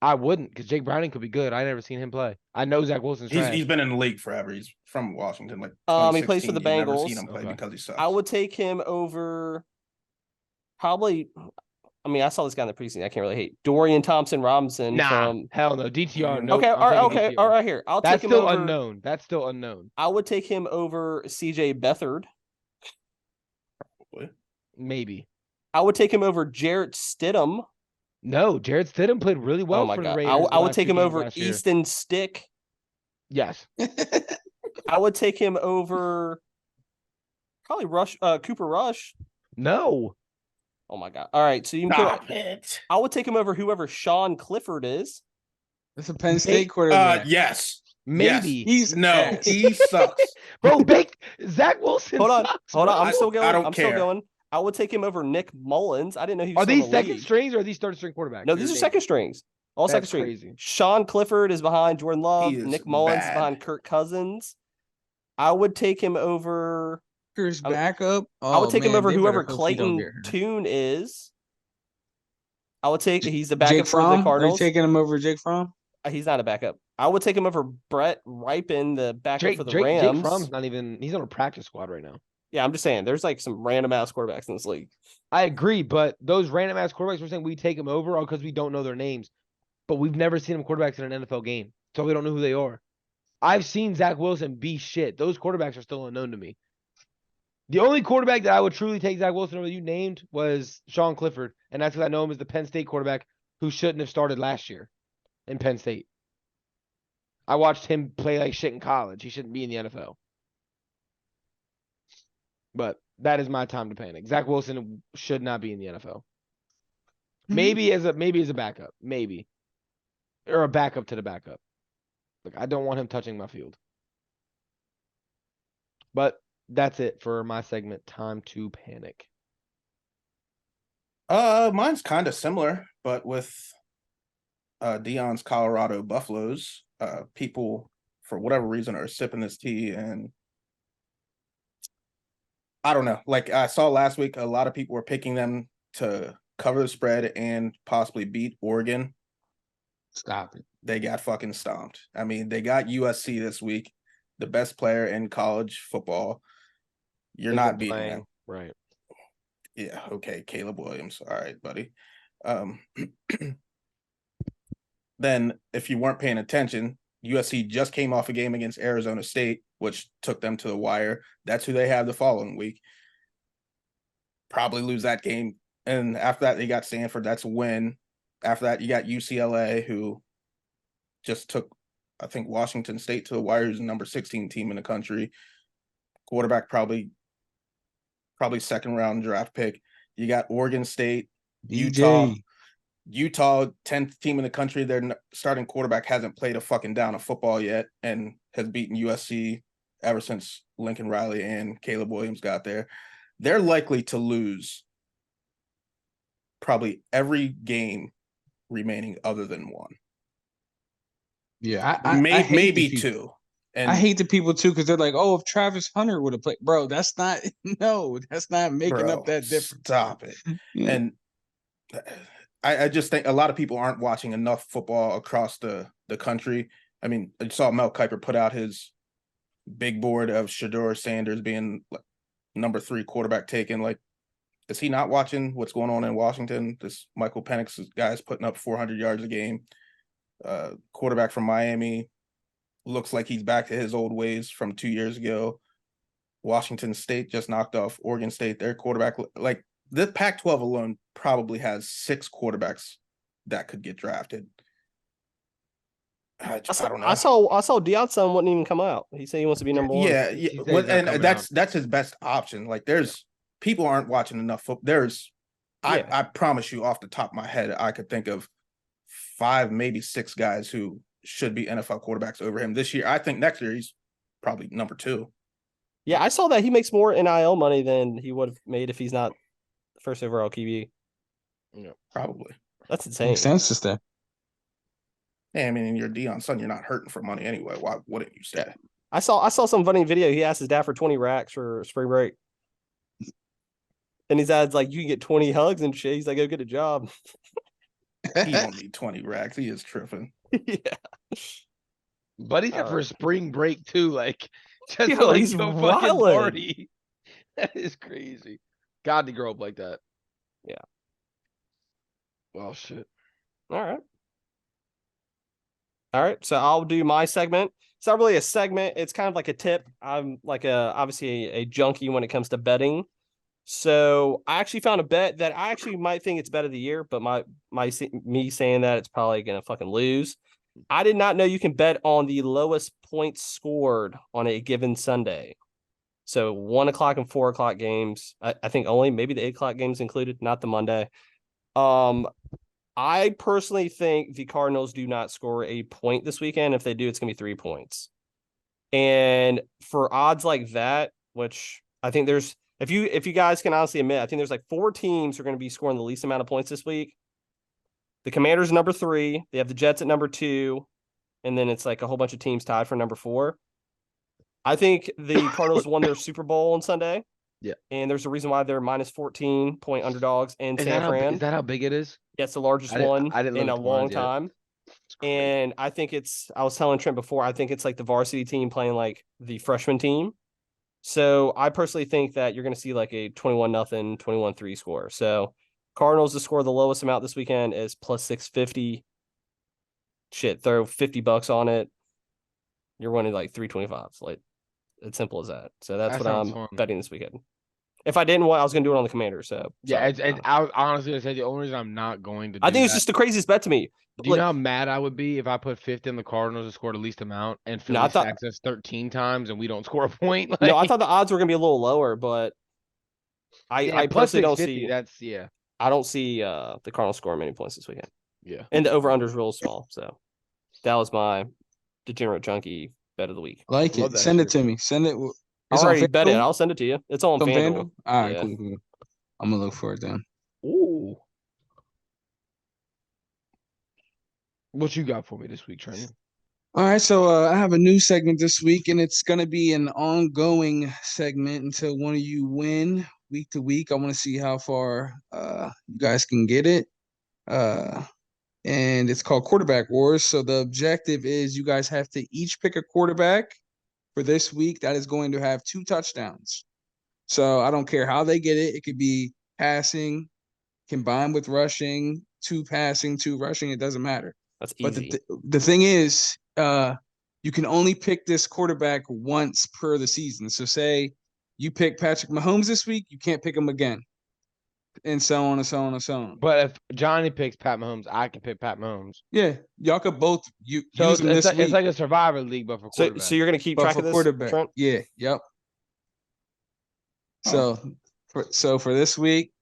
I wouldn't, because Jake Browning could be good. I never seen him play. I know Zach Wilson's trash. He's been in the league forever. He's from Washington. Like He plays for the 2016. You've never Bengals. seen him play Okay. because he sucks. I would take him over probably. I mean, I saw this guy in the preseason. I can't really hate Dorian Thompson Robinson from. Hell no. DTR. No. Okay, all right. Here, I'll That's take him still over. unknown. That's still unknown. I would take him over CJ Beathard. Probably. Maybe. I would take him over Jarrett Stidham. No, Jared Stidham played really well Oh my for god! the Raiders. I would take him over Easton Stick. Yes. I would take him over probably Cooper Rush. No. Oh my god! All right, so you can Stop it. I would take him over whoever Sean Clifford is. That's a Penn State quarterback. Yes. Maybe. He's No, ass. he sucks. Bro, Zach Wilson. Hold on, sucks, hold on. bro. I'm still going. I don't I'm still care. going. I would take him over Nick Mullins. I didn't know he was Are still in these the second league. strings or are these third string quarterbacks? No, these are second strings. All second That's strings. crazy. Sean Clifford is behind Jordan Love. He is Nick Mullins is bad. behind Kirk Cousins. I would take him over. His I would- backup. I would take him over they better whoever hope he don't Clayton get hurt. Tune is. I would take. He's the backup Jake for the Fromm. Are you Cardinals. taking him over Jake Fromm? He's not a backup. I would take him over Brett Ripon, the backup for the Rams. Jake Fromm's not even. He's on a practice squad right now. Yeah, I'm just saying. There's like some random ass quarterbacks in this league. I agree, but those random ass quarterbacks we're saying we take them over all because we don't know their names. But we've never seen them quarterbacks in an NFL game, so we don't know who they are. I've seen Zach Wilson be shit. Those quarterbacks are still unknown to me. The only quarterback that I would truly take Zach Wilson over that you named was Sean Clifford, and that's because I know him as the Penn State quarterback who shouldn't have started last year in Penn State. I watched him play like shit in college. He shouldn't be in the NFL. But that is my time to panic. Zach Wilson should not be in the NFL. Maybe as a backup, maybe, or a backup to the backup. Like, I don't want him touching my field. But that's it for my segment. Time to panic. Mine's kind of similar, but with Dion's Colorado Buffaloes, people for whatever reason are sipping this tea, and I don't know. Like I saw last week, a lot of people were picking them to cover the spread and possibly beat Oregon. Stop it. They got fucking stomped. I mean, they got USC this week, the best player in college football. You're not beating them. Right. Yeah, okay, Caleb Williams. All right, buddy. Then if you weren't paying attention, USC just came off a game against Arizona State, which took them to the wire. That's who they have the following week. Probably lose that game. And after that, they got Stanford. That's a win. After that, you got UCLA, who just took, I think, Washington State to the wire, who's the number 16 team in the country. Quarterback probably second round draft pick. You got Oregon State, DJ. Utah, 10th team in the country. Their starting quarterback hasn't played a fucking down of football yet and has beaten USC ever since Lincoln Riley and Caleb Williams got there. They're likely to lose probably every game remaining other than one. Yeah, I hate the maybe people. two. And I hate the people too because they're like, "Oh, if Travis Hunter would have played, bro, that's not that's not making up that difference." Stop it. Yeah. And I just think a lot of people aren't watching enough football across the country. I mean, I saw Mel Kiper put out his big board of Shedeur Sanders being number 3 quarterback taken. Like, is he not watching what's going on in Washington? This Michael Penix guy's putting up 400 yards a game. Quarterback from Miami looks like he's back to his old ways from 2 years ago. Washington State just knocked off Oregon State. Their quarterback, like, the Pac-12 alone probably has 6 quarterbacks that could get drafted. I don't know. I saw Deion's son wouldn't even come out. He said he wants to be number 1. Yeah, He said he's well, not and coming that's his best option. Like, there's people aren't watching enough football. Yeah. I promise you, off the top of my head, I could think of 5, maybe 6 guys who should be NFL quarterbacks over him this year. I think next year he's probably number 2. Yeah, I saw that he makes more NIL money than he would have made if he's not the first overall QB. Yeah, probably. That's insane. Makes sense to stay. Yeah, I mean, you're Deion's son. You're not hurting for money anyway. Why wouldn't you stay? I saw some funny video. He asked his dad for 20 racks for spring break. And his dad's like, you can get 20 hugs and shit. He's like, go get a job. He don't need 20 racks. He is tripping. Yeah. But he's there for spring break too, like just Yo, to, like, he's go fucking wildin'. party. That is crazy. God to grow up like that. Yeah. Well, shit. All right. All right. So I'll do my segment. It's not really a segment. It's kind of like a tip. I'm like obviously a junkie when it comes to betting. So I actually found a bet that I actually might think it's bet of the year, but me saying that it's probably gonna fucking lose. I did not know you can bet on the lowest points scored on a given Sunday. So 1 o'clock and 4 o'clock games. I think only maybe the 8 o'clock games included, not the Monday. I personally think the Cardinals do not score a point this weekend. If they do, it's gonna be 3 points. And for odds like that, which I think there's, if you guys can honestly admit, I think there's like 4 teams who are going to be scoring the least amount of points this week. The Commanders number 3, they have the Jets at number 2, and then it's like a whole bunch of teams tied for number 4. I think the Cardinals won their Super Bowl on Sunday. Yeah. And there's a reason why they're minus 14 point underdogs in San Fran. Is that how big it is? Yeah, it's the largest I didn't one look in at a the long lines yet. time. And I think I was telling Trent before, I think it's like the varsity team playing like the freshman team. So I personally think that you're going to see like a 21-0, 21-3 score. So Cardinals to score the lowest amount this weekend is plus 650. Shit, throw $50 on it. You're winning like 325. Like, it's simple as that. So that's That what I'm sounds fun. betting this weekend. If I didn't want, I was going to do it on the Commander. So Yeah, sorry. I was honestly gonna say the only reason I'm not going to do I think it's that- just the craziest bet to me. Do you Like, know how mad I would be if I put 50 on the Cardinals to score the least amount and Philly I thought- stacks us 13 times and we don't score a point? no, I Like, thought the odds were going to be a little lower, but yeah, I plus personally don't 650, see. That's yeah. I don't see the Cardinals scoring many points this weekend. Yeah. And the over-under is real small. So that was my degenerate junkie bet of the week. Like Love it. that Send it shit. to me. Send it. I It's on already bet it. FanDuel? I'll send it to you. It's on It's on FanDuel. FanDuel? All right, Yeah. cool. I'm gonna look for it then. Ooh. What you got for me this week, Trent? All right, so I have a new segment this week, and it's gonna be an ongoing segment until one of you win week to week. I want to see how far you guys can get it. And it's called Quarterback Wars. So the objective is you guys have to each pick a quarterback for this week that is going to have 2 touchdowns. So I don't care how they get it. It could be passing combined with rushing, 2 passing, 2 rushing. It doesn't matter. That's But easy. the thing is, you can only pick this quarterback once per the season. So say you pick Patrick Mahomes this week, you can't pick him again. And so on and so on and so on. But if Johnny picks Pat Mahomes, I can pick Pat Mahomes. Yeah, y'all could both use So him this week. it's like a survivor league, but for So quarterback. you're going to keep but track for of this, quarterback. Trent? Yeah, yep. So for this week,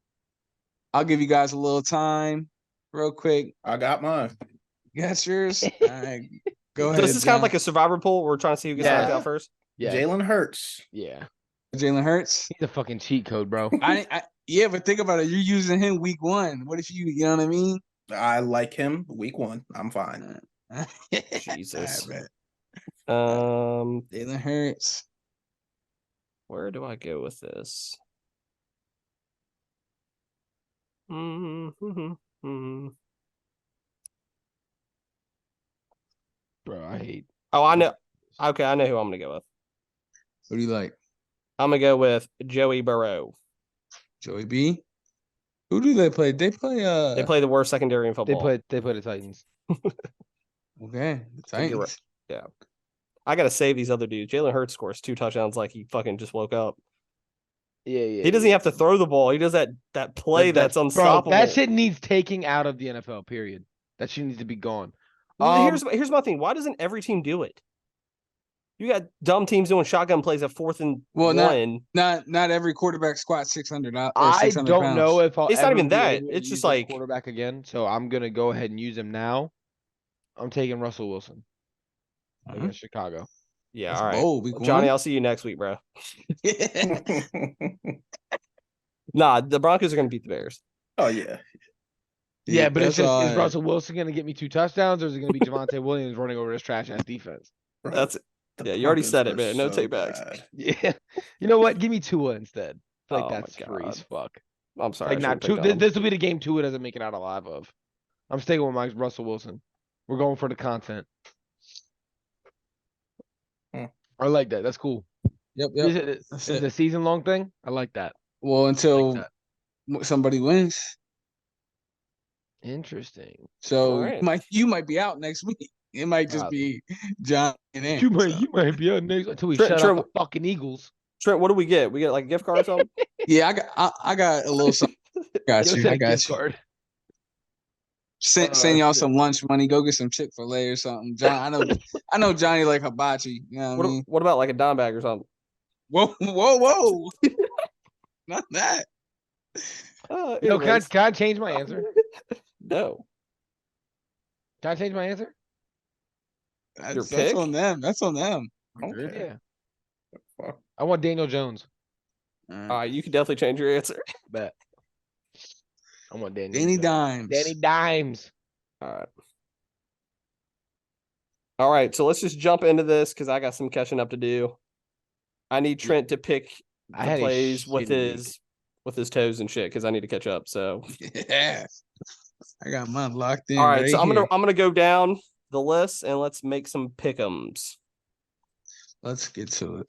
I'll give you guys a little time, real quick. I got mine. Guess yours. All right, go So ahead. this is kind of John. like a survivor pool. We're trying to see who gets knocked Yeah. out first. Yeah. Jalen Hurts. Yeah. Jalen Hurts. He's a fucking cheat code, bro. Yeah, but think about it. You're using him week 1. What if you know what I mean? I like him week 1. I'm fine. Jesus. All right, Um, Jalen Hurts. where do I go with this? Oh, Bro, I hate. I know. Okay, I know who I'm gonna go with. What do you like? I'm gonna go with Joey Burrow. Joey B. Who do they play? They play They play the worst secondary in They football. play the Titans. okay. The think you're Titans. I gotta save these other dudes. Jalen Hurts scores 2 touchdowns like he fucking just woke up. Yeah, yeah. He doesn't even have to throw the ball. He does that play that's unstoppable. Bro, that shit needs taking out of the NFL. Period. That shit needs to be gone. Well, here's my thing. Why doesn't every team do it? You got dumb teams doing shotgun plays at 4th and Well, 1. Not every quarterback squats 600. I 600 don't pounds. know if I'll. It's not ever even be that. able to It's just use a like- quarterback again. So I'm gonna go ahead and use him now. I'm taking Russell Wilson against Chicago. Yeah, That's all right. bold, week Johnny, 1. I'll see you next week, bro. Nah, the Broncos are gonna beat the Bears. Oh yeah. Yeah, but it's that's just all is right. Russell Wilson gonna get me 2 touchdowns, or is it gonna be Javonte Williams running over this trash ass defense? Bro, That's the yeah, you already Broncos said it, are man. No so takebacks. bad. Yeah. You know what? Give me Tua instead. I feel like Oh my that's free as God. fuck. I'm sorry. Like I not should've two. picked This them. will be the game Tua doesn't make it out alive of. I'm sticking with my Russell Wilson. We're going for the content. Hmm. I like that. That's cool. Yep. Is it, That's is it it. a season long thing? I like that. Well, I until like that. somebody wins. Interesting. So Alright. you might be out next week. It might just Probably. be John and Aaron. You might be on next until we Trent- shut out Trent- the fucking Eagles. Trent, what do we get? We get like a gift card or something? Yeah, I got a little something. Got Yo you. said I a got gift you. card. Send y'all shit. some lunch money. Go get some Chick-fil-A or something. John, I know Johnny like hibachi. You know what I mean? What about like a dime bag or something? Whoa. Not that. Yo, Anyways. can I change my answer? No. Can I change my answer? Your That's pick? on them. That's on them. Okay. Yeah. Fuck. I want Daniel Jones. You can definitely change your answer. Bet. I want Daniel Danny Jones. Dimes. Danny Dimes. All right. All right, so let's just jump into this because I got some catching up to do. I need Trent to pick I the had a plays with shitty his toes and shit because I need to catch up. So Yeah. I got mine locked in. all right, so I'm here. gonna go down the list and let's make some pick'ems. Let's get to it.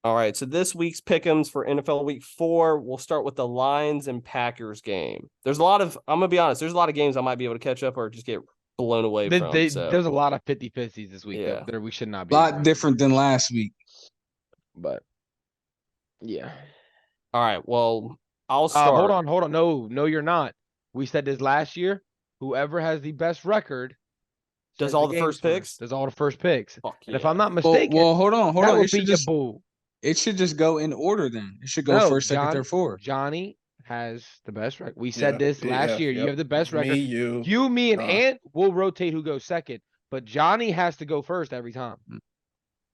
All right, so this week's pick'ems for NFL Week 4, we'll start with the Lions and Packers game. There's a lot of, I'm gonna be honest, there's a lot of games I might be able to catch up or just get blown away from. So There's a lot of 50-50s this week Yeah. that we should not A be. lot agreeing. different than last week. But yeah. all right, well, I'll start. Hold on. No, you're not. We said this last year. Whoever has the best record Does says all the games first first. picks? Does all the first picks. Fuck And if yeah. I'm not Well, mistaken, hold on. that It would should be just your bull. it should just go in order then. It should go No, first, second, John- third, fourth. Johnny has the best record. We said Yeah, this last yeah, year. You yep. have the best record. Me, you. You, me, and John. Ant will rotate who goes second, but Johnny has to go first every time.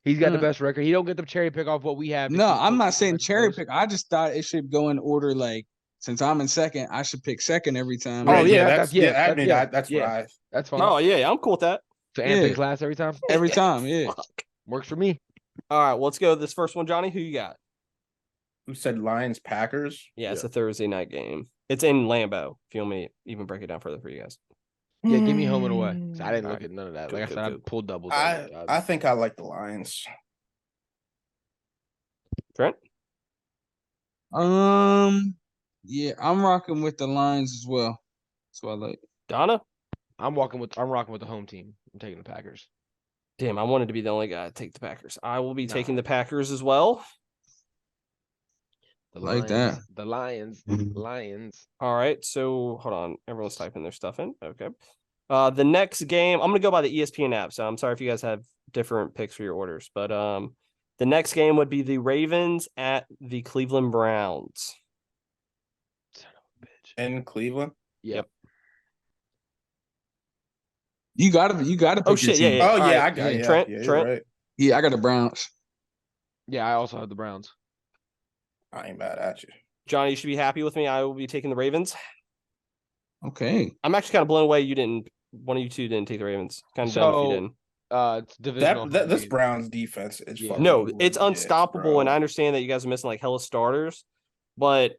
He's got the Mm. best record. He don't get the cherry pick off what we have. No, between I'm not Coach saying and cherry Coach. pick. I just thought it should go in order. Like since I'm in second, I should pick second every time. Oh, Right, yeah, that's that's- yeah, I that's- mean, yeah, that's yeah. what I. That's fine. Oh yeah, I'm cool with that. So Ant yeah. picks last every time. Every time, yeah. Fuck. Works for me. All right, well, let's go with this first one, Johnny. Who you got? Who said Lions Packers? Yeah, it's a Thursday night game. It's in Lambeau. If you want me to even break it down further for you guys. Yeah, give me home and away. 'Cause I didn't All look right. at none of that. Good, Like I good, said, I good. pulled doubles. I think I like the Lions. Trent? Yeah, I'm rocking with the Lions as well. That's what I like. Donna? I'm rocking with the home team. I'm taking the Packers. Damn, I wanted to be the only guy to take the Packers. I will be Nah. taking the Packers as well. The Like Lions, that. The Lions. Lions. All right, so hold on. Everyone's typing their stuff in. Okay. The next game, I'm gonna go by the ESPN app. So I'm sorry if you guys have different picks for your orders, but the next game would be the Ravens at the Cleveland Browns. Son of a bitch. in Cleveland. Yep. You gotta Oh, pick your shit, yeah, team. yeah. Oh All yeah, right. I got yeah, Trent, yeah, you're Trent. right. Yeah, I got the Browns. Yeah, I also have the Browns. I ain't mad at you. Johnny, you should be happy with me. I will be taking the Ravens. Okay. I'm actually kind of blown away one of you two didn't take the Ravens. Kind of dumb if you So, didn't. It's divisional. This game. Browns defense is Yeah. fucking No, it's legit, unstoppable, bro. and I understand that you guys are missing like hella starters, but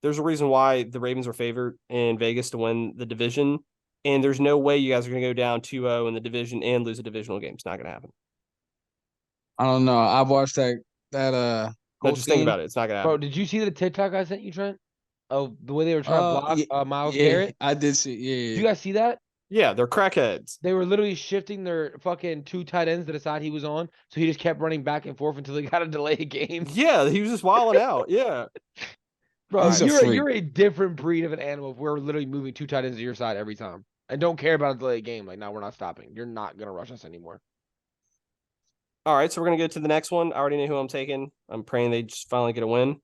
there's a reason why the Ravens are favored in Vegas to win the division, and there's no way you guys are going to go down 2-0 in the division and lose a divisional game. It's not going to happen. I don't know. I watched that No, Colts just think game. about it. It's not going to Bro, happen. did you see the TikTok I sent you, Trent? Of the way they were trying to block Yeah, Miles yeah, Garrett? I did see. Did Yeah, you guys see that? Yeah, they're crackheads. They were literally shifting their fucking 2 tight ends to the side he was on, so he just kept running back and forth until they got a delay game. Yeah, he was just wilding out. Yeah. Bro, He's a freak. you're a different breed of an animal if we're literally moving 2 tight ends to your side every time. And don't care about a delayed game. Like, no, we're not stopping. You're not gonna rush us anymore. All right, so we're going to go to the next one. I already know who I'm taking. I'm praying they just finally get a win.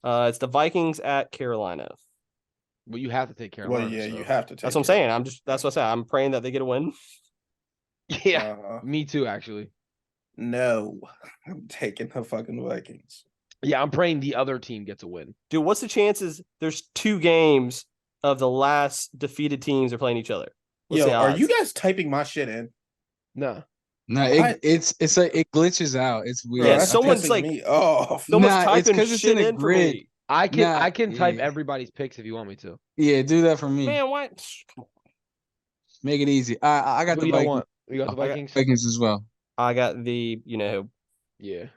It's the Vikings at Carolina. But you have to take Carolina. Well, yeah, so. you have to take. That's what I'm saying. That's what I said. I'm praying that they get a win. Yeah, Uh, me too, actually. no, I'm taking the fucking Vikings. Yeah, I'm praying the other team gets a win. Dude, what's the chances there's 2 games of the last defeated teams are playing each other? What's Yo, the are odds? you guys typing my shit in? No. No, What? it's like it glitches out. It's weird. Bro, Yeah, that's someone's pissing like- me off. Someone's Nah, it's typing 'cause it's shit in a in for grid. me. I can Nah, type yeah. everybody's picks if you want me to. Yeah, do that for me. Man, what? Come on. Make it easy. I got What the do y'all Vikings, want? You got the I got- Vikings? Vikings as well. I got the, Yeah.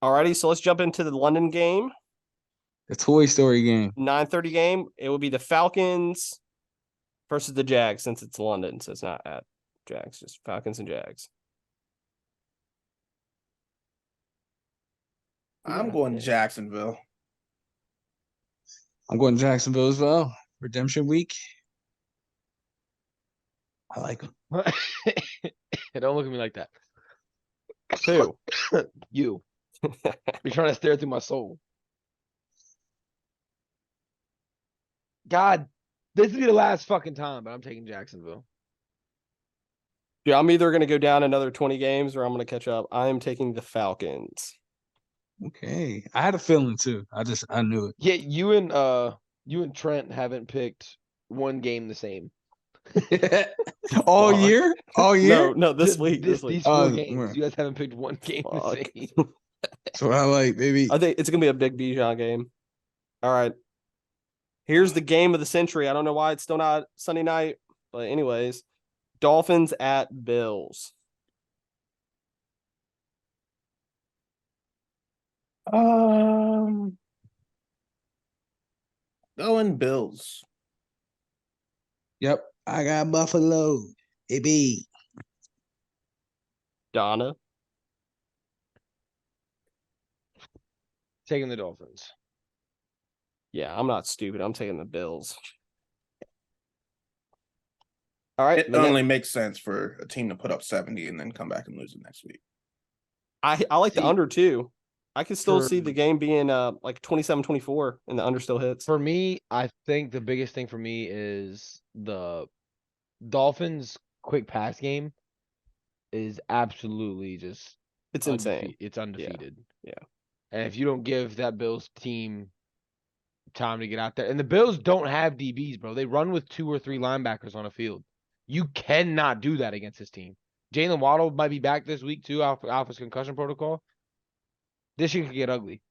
Alrighty, so let's jump into the London game. The Toy Story game. 9:30 game. It will be the Falcons versus the Jags since it's London, so it's not at Jags, just Falcons and Jags. I'm going Jacksonville. I'm going Jacksonville as well. Redemption week. I like them. Don't look at me like that. Who? You. You're trying to stare through my soul. God, this will be the last fucking time, but I'm taking Jacksonville. Yeah, I'm either going to go down another 20 games or I'm going to catch up. I am taking the Falcons. Okay. I had a feeling too. I knew Yeah, you and Trent haven't picked one game the same. it. All year? All year? No, this Th- week. This These week. 4 Oh, games. right. You guys haven't picked one game the Fuck. same. That's what I like, baby. I think it's going to be a big Bijan game. All right. Here's the game of the century. I don't know why it's still not Sunday night, but anyways, Dolphins at Bills. Going Bills. Yep. I got Buffalo. Baby. Donna. Taking the Dolphins. Yeah, I'm not stupid. I'm taking the Bills. All right. It only makes sense for a team to put up 70 and then come back and lose it next week. I like the See, under too. I can still for- see the game being like 27-24 and the under still hits. For me, I think the biggest thing for me is the Dolphins quick pass game is absolutely just It's insane. It's undefeated. Yeah. And if you don't give that Bills team time to get out there, and the Bills don't have DBs, bro. They run with 2 or 3 linebackers on a field. You cannot do that against this team. Jalen Waddle might be back this week too, off his concussion protocol. This shit could get ugly.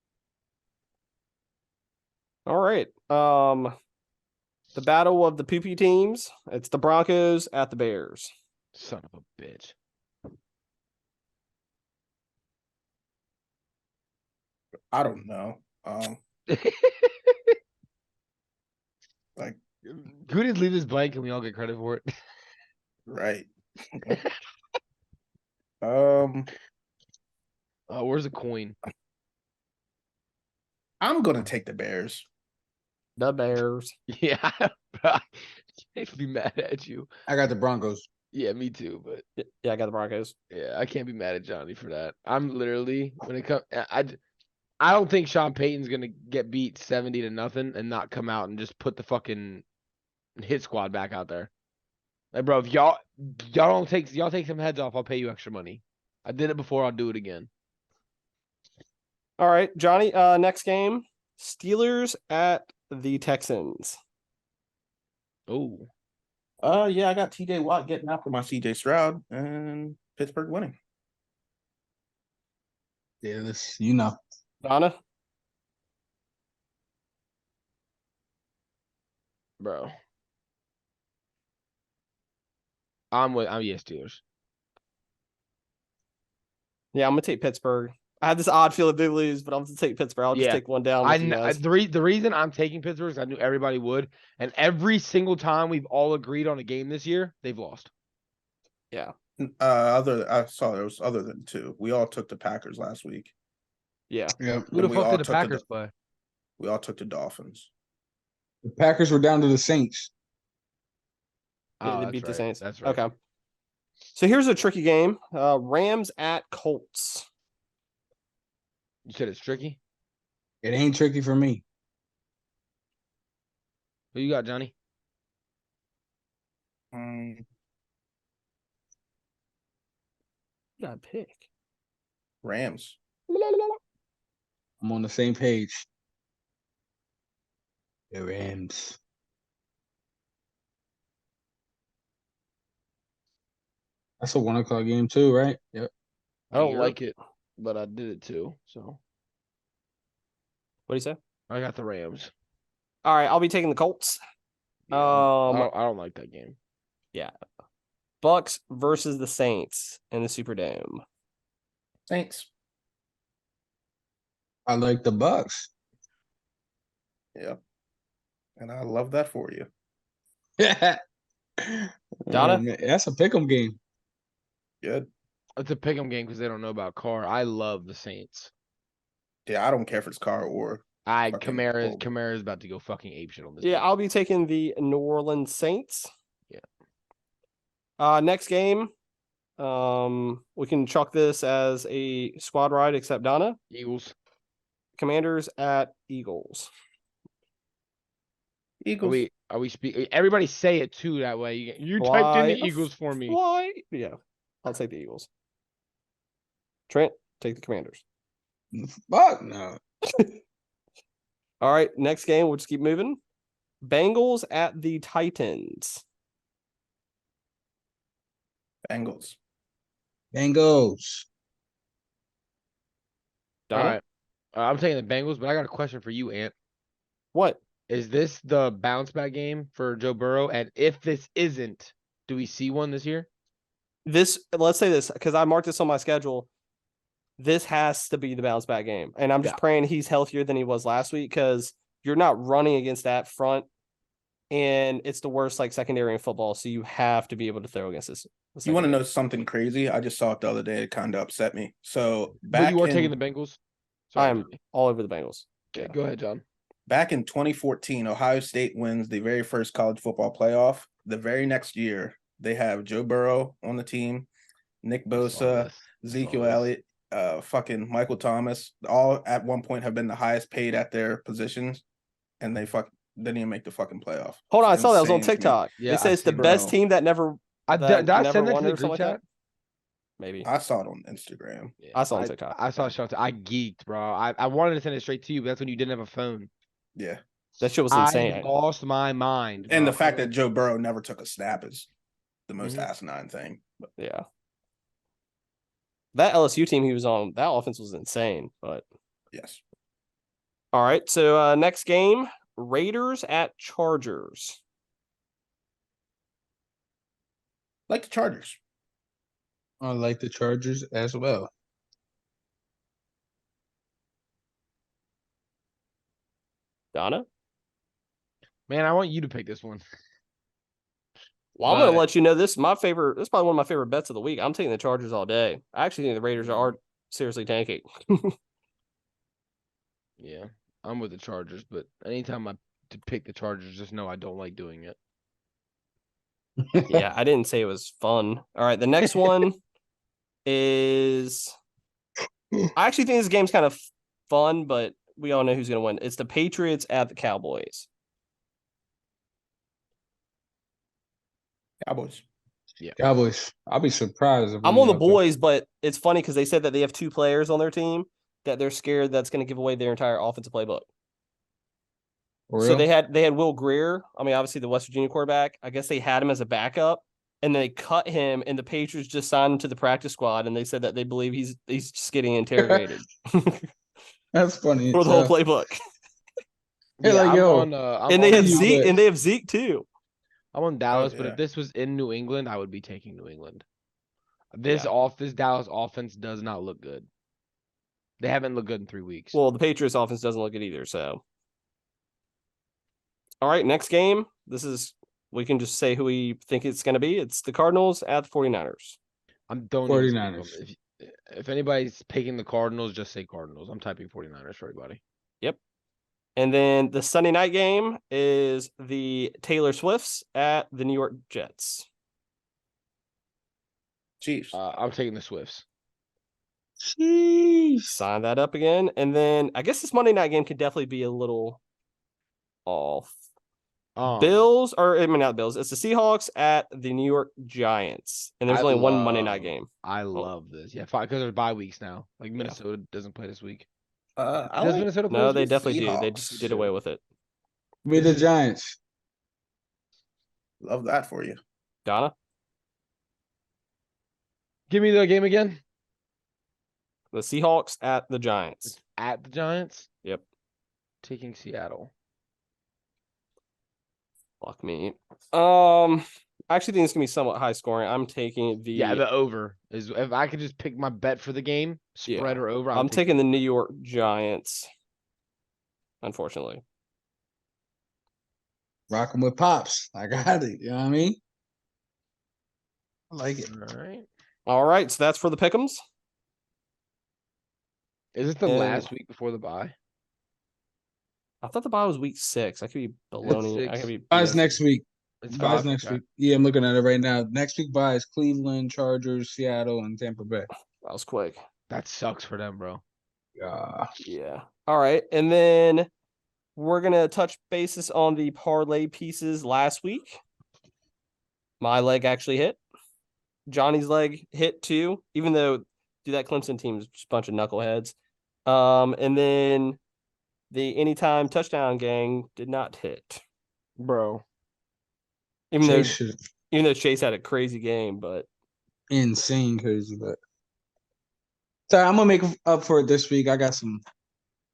All right. The battle of the poopy teams. It's the Broncos at the Bears. Son of a bitch. I don't know. Like, Could we just leave this blank and we all get credit for it? right. Where's the coin? I'm gonna take the Bears. The Bears. Yeah, I can't be mad at you. I got the Broncos. Yeah, me too. But Yeah, I got the Broncos. yeah, I can't be mad at Johnny for that. I'm literally when it comes, I don't think Sean Payton's gonna get beat 70-0 and not come out and just put the fucking hit squad back out there. Like, bro, if y'all take some heads off, I'll pay you extra money. I did it before, I'll do it again. All right, Johnny. Next game: Steelers at the Texans. Oh, Yeah, I got TJ Watt getting after my CJ Stroud and Pittsburgh winning. Yeah, this, you know. Donna. bro. I'm yes, Steelers. Yeah, I'm gonna take Pittsburgh. I had this odd feeling they lose, but I'm gonna take Pittsburgh. I'll just Yeah. take one down with you guys. The reason I'm taking Pittsburgh is I knew everybody would, and every single time we've all agreed on a game this year, they've lost. I saw there was other than two. We all took the Packers last week. Yeah. Yep. Who the we fuck all did the took Packers play? We all took the Dolphins. The Packers were down to the Saints. Yeah, Oh, they that's beat the right. Saints. That's right. Okay. So here's a tricky game. Rams at Colts. You said it's tricky. It ain't tricky for me. Who you got, Johnny? You gotta pick. Rams. I'm on the same page. The Rams. That's a 1 o'clock game too, right? Yep. I don't Yep. like it, but I did it too. So What do you say? I got the Rams. All right, I'll be taking the Colts. Yeah, I don't like that game. Bucks versus the Saints in the Superdome. Saints. I like the Bucks. Yep. And I love that for you. Donna? Donna? That's a pick'em game. Good. It's a pick'em game because they don't know about Carr. I love the Saints. Yeah, I don't care if it's Carr or fucking Colby. Kamara's about to go fucking apeshit on this. Yeah, game. I'll be taking the New Orleans Saints. Yeah. Next game. We can chalk this as a squad ride, except Donna. Eagles. Commanders at Eagles. Eagles. Are we speak? Everybody say it too that way. You typed in the Fly- Eagles for me. Why? Yeah, I'll take the Eagles. Trent, take the Commanders. Fuck no. All right, next game. We'll just keep moving. Bengals at the Titans. Bengals. Bengals. All Donna? right. I'm taking the Bengals, but I got a question for you, Ant. What? Is this the bounce back game for Joe Burrow? And if this isn't, do we see one this year? Let's say this, because I marked this on my schedule. This has to be the bounce back game. And I'm just Yeah. praying he's healthier than he was last week, because you're not running against that front. And it's the worst secondary in football. So you have to be able to throw against this. You want to know something crazy? I just saw it the other day. It kind of upset me. So But you are taking the Bengals? I am Johnny. all over the Bengals. Okay, go ahead, John. back in 2014, Ohio State wins the very first college football playoff. The very next year, they have Joe Burrow on the team, Nick Bosa, Ezekiel Elliott, fucking Michael Thomas. All at one point have been the highest paid at their positions, and they didn't even make the fucking playoff. Hold on, I It's saw that was on insane to me. TikTok. Yeah, It says I the see, best bro. team that never Did I never send that won to or the something group like chat? that? Maybe. I saw it on Instagram. Yeah, I saw it on TikTok. I saw it. I geeked, bro. I wanted to send it straight to you, but that's when you didn't have a phone. Yeah. That shit was I insane. lost my mind. And the bro. fact that Joe Burrow never took a snap is the most Mhm. asinine thing. But Yeah. That LSU team he was on, that offense was insane. But yes. all right. So next game, Raiders at Chargers. Like the Chargers. I like the Chargers as well. Donna? Man, I want you to pick this one. Well, I'm gonna But- let you know this is my favorite. This is probably one of my favorite bets of the week. I'm taking the Chargers all day. I actually think the Raiders are seriously tanking. Yeah, I'm with the Chargers, but anytime I to pick the Chargers, just know I don't like doing it. Yeah, I didn't say it was fun. All right, the next one is I actually think this game's kind of fun, but we all know who's going to win. It's the Patriots at the Cowboys. Cowboys. Cowboys. I'll be surprised. If I'm we on the got the- boys, but it's funny because they said that they have 2 players on their team that they're scared that's going to give away their entire offensive playbook. For So real? they had Will Greer. I mean, obviously the West Virginia quarterback. I guess they had him as a backup, and they cut him, and the Patriots just signed him to the practice squad, and they said that they believe he's just getting interrogated That's funny. for the whole playbook. Hey, like, I'm yo, on, I'm And they on have you, Zeke, but- and they have Zeke too. I'm on Dallas, but yeah. if this was in New England, I would be taking New England. This Yeah. this Dallas offense does not look good. They haven't looked good in 3 weeks. Well, the Patriots offense doesn't look good either. So, all right, next game. We can just say who we think it's going to be. It's the Cardinals at the 49ers. Don't even speak 49ers. them. If anybody's picking the Cardinals, just say Cardinals. I'm typing 49ers for everybody. And then the Sunday night game is the Taylor Swifts at the New York Jets. Chiefs. I'm taking the Swifts. Sheesh. Sign that up again. And then I guess this Monday night game could definitely be a little off. Bills, or I mean not Bills, it's the Seahawks at the New York Giants. And there's I only one Monday night game. I love this. Yeah, because there's bye weeks now. Like Minnesota doesn't play this week. I Does like Minnesota play No, this they week? definitely do. They just Seahawks. did away with it. With the Giants. love that for you. Donna, Give me the game again. the Seahawks at the Giants. At the Giants. Yep. Taking Seattle. Fuck me. I actually think it's gonna be somewhat high scoring. I'm taking the Yeah, the over is if I could just pick my bet for the game, Yeah. spread or over. I'm taking the New York Giants. Unfortunately. Rocking with Pops. I got it. You know what I mean? I like it. All right. All right, so that's for the pick'ems. Is this the And- last week before the bye? I thought the bye was week 6. I could be baloney. I could be Buys BS. next week. It's Buys five, next okay. week. Yeah, I'm looking at it right now. Next week buys Cleveland, Chargers, Seattle, and Tampa Bay. That was quick. That sucks for them, bro. Yeah. All right. And then we're gonna touch basis on the parlay pieces last week. My leg actually hit. Johnny's leg hit too, even though that Clemson team is just a bunch of knuckleheads. And then the anytime touchdown gang did not hit. Bro. Even Chase should though Chase had a crazy game, but insane crazy, but so I'm gonna make up for it this week. I got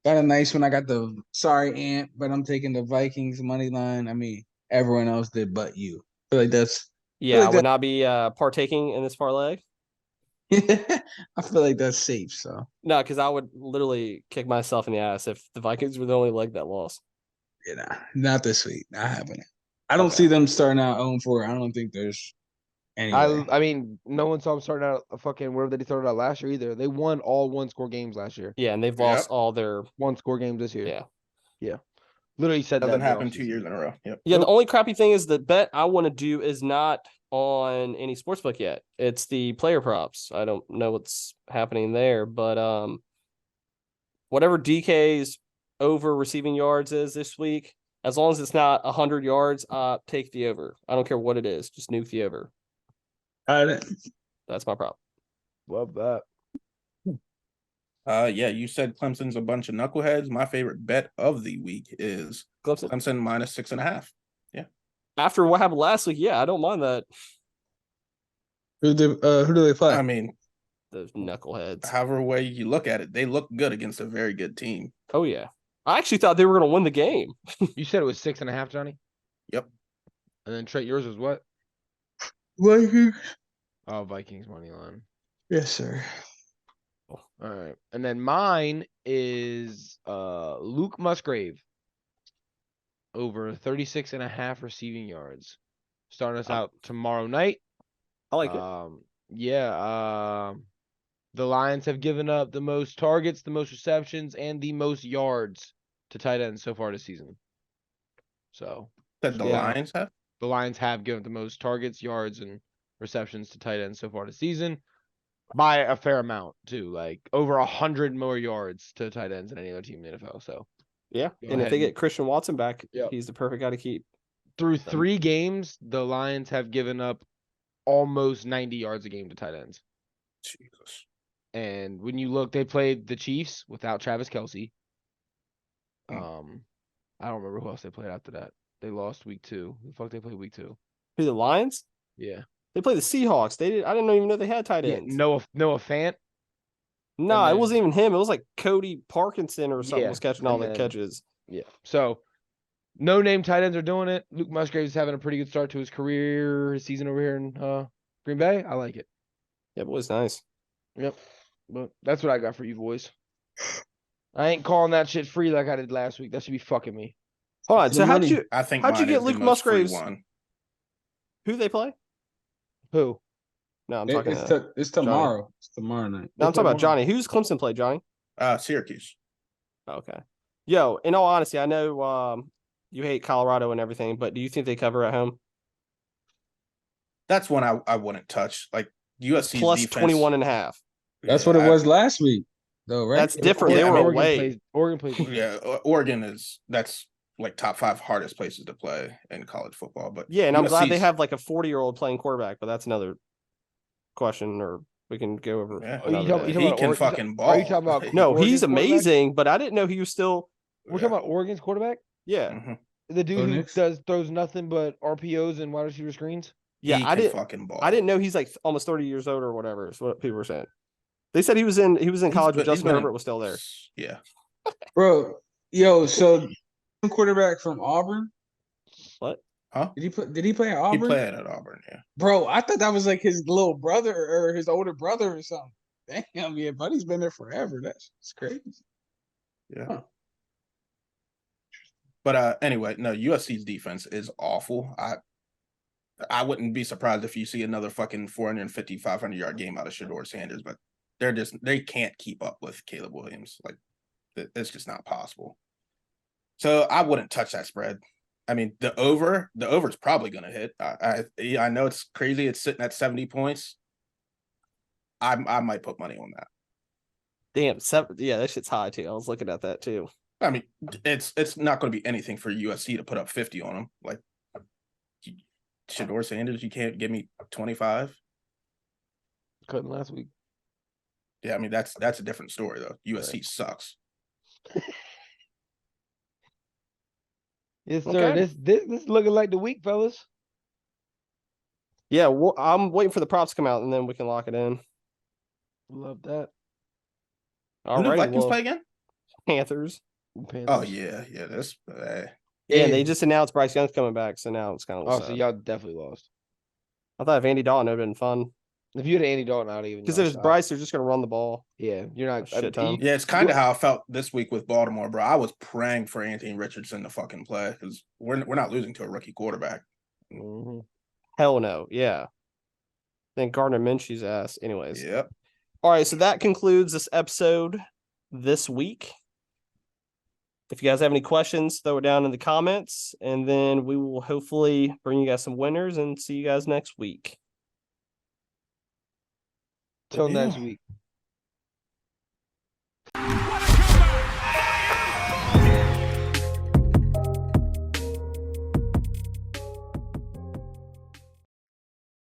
a nice one. I got the sorry Ant, but I'm taking the Vikings money line. I mean, everyone else did but you. I feel like that's yeah, like I would not be partaking in this parlay. I feel like that's safe. So No, because I would literally kick myself in the ass if the Vikings were the only leg that lost. not this week. Not happening. I don't Okay. see them starting out 0-4. I don't think there's any. way. I mean, no one saw them starting out a fucking wherever they started out last year either. They won all 1-score games last year. Yeah, and they've Yep. lost all their 1-score games this year. Yeah. Literally said Doesn't that. happen 2 years in a row. Yep. Yeah, Nope. the only crappy thing is the bet I want to do is not on any sportsbook yet. It's the player props. I don't know what's happening there, but whatever DK's over receiving yards is this week, as long as it's not 100 yards, take the over. I don't care what it is, just nuke the over. That's my prop. Love that. Yeah, you said Clemson's a bunch of knuckleheads. My favorite bet of the week is Clemson. Clemson minus 6.5. After what happened last week, yeah, I don't mind that. Who do they play? I mean, Those knuckleheads. however way you look at it, they look good against a very good team. Oh yeah, I actually thought they were going to win the game. You said it was 6.5, Johnny? Yep. And then Trent, yours was what? Vikings. Oh, Vikings money line. Yes, sir. All right. And then mine is Luke Musgrave over 36.5 receiving yards. Starting us out tomorrow night. I like it. The Lions have given up the most targets, the most receptions, and the most yards to tight ends so far this season. So That the Yeah. Lions have. the Lions have given the most targets, yards, and receptions to tight ends so far this season. by a fair amount too, like over 100 more yards to tight ends than any other team in the NFL. So Yeah. Go And if ahead they and- get Christian Watson back, Yep. he's the perfect guy to keep. through Then- 3 games, the Lions have given up almost 90 yards a game to tight ends. Jesus. And when you look, they played the Chiefs without Travis Kelce. I don't remember who else they played after that. They lost week 2. Who the fuck they played week 2? Who, the Lions? Yeah. They play the Seahawks. I didn't even know they had tight Yeah, ends. Noah Fant. No, and it then- wasn't even him. It was like Cody Parkinson or something Yeah, was catching all and the then- catches. Yeah. So no name tight ends are doing it. Luke Musgraves is having a pretty good start to his career, his season over here in Green Bay. I like it. Yeah, boy's nice. Yep. But that's what I got for you boys. I ain't calling that shit free like I did last week. That should be fucking me. Hold on. The So how'd money. you I think How'd you mine get is the Luke most free Musgraves? one. who they play? Who? No, I'm talking It's tomorrow. It's tomorrow night. no, I'm talking about Johnny. Who's Clemson play, Johnny? Syracuse. Okay. Yo, in all honesty, I know you hate Colorado and everything, but do you think they cover at home? That's one I wouldn't touch. Like USC's Plus defense. 21 and a half. That's what it was last week, though, right? That's different. They Yeah, were I mean, away. Oregon plays. Yeah, Oregon that's like top 5 hardest places to play in college football. But Yeah, and I'm glad they USC's have like a 40-year-old playing quarterback, but that's another question, or we can go over. Yeah. Oh, you another talking- day. you he talking can about Oregon? fucking ball. Are you talking about- No, Oregon's he's quarterback? amazing, but I didn't know he was still. We're talking about Oregon's quarterback? Yeah, Mhm. The dude Bo who Nix? throws nothing but RPOs and wide receiver screens? yeah. He I can didn't. fucking ball. I didn't know he's like almost 30 years old or whatever. Is what people were saying. They said he was in college when He's Justin been in- Herbert was still there. Yeah. Bro, yo, so quarterback from Auburn. What? Huh? Did he play at He Auburn? played at Auburn, yeah. Bro, I thought that was like his little brother or his older brother or something. Damn, yeah, buddy's been there forever. That's crazy. Yeah. Huh. But anyway, no, USC's defense is awful. I wouldn't be surprised if you see another fucking 450, 500-yard game out of Shedeur Sanders, but they can't keep up with Caleb Williams. Like, it's just not possible. So I wouldn't touch that spread. I mean, the over's probably going to hit. I know it's crazy. It's sitting at 70 points. I might put money on that. Damn, yeah, that shit's high too. I was looking at that too. I mean, it's not going to be anything for USC to put up 50 on them. Like Shedeur Sanders, you can't give me 25. Couldn't last week. Yeah, I mean that's a different story though. USC sucks. Yes, sir. Okay. This is looking like the week, fellas. Yeah, well, I'm waiting for the props to come out and then we can lock it in. Love that. Who do Alrighty, Vikings well, play again? Panthers. Oh Panthers. yeah. This Yeah, they just announced Bryce Young's coming back, so now it's kind of. Oh, so y'all definitely lost. I thought if Andy Dalton would have been fun If you had Andy Dalton out, even because if y'all it's shot. Bryce, they're just gonna run the ball. Yeah, you're not. Shit ton. yeah, it's kind of how I felt this week with Baltimore, bro. I was praying for Anthony Richardson to fucking play because we're not losing to a rookie quarterback. Mhm. Hell no, yeah. Then Gardner Minshew's ass. Anyways, Yep. all right. So that concludes this episode this week. If you guys have any questions, throw it down in the comments, and then we will hopefully bring you guys some winners and see you guys next week. Till Yeah. next week.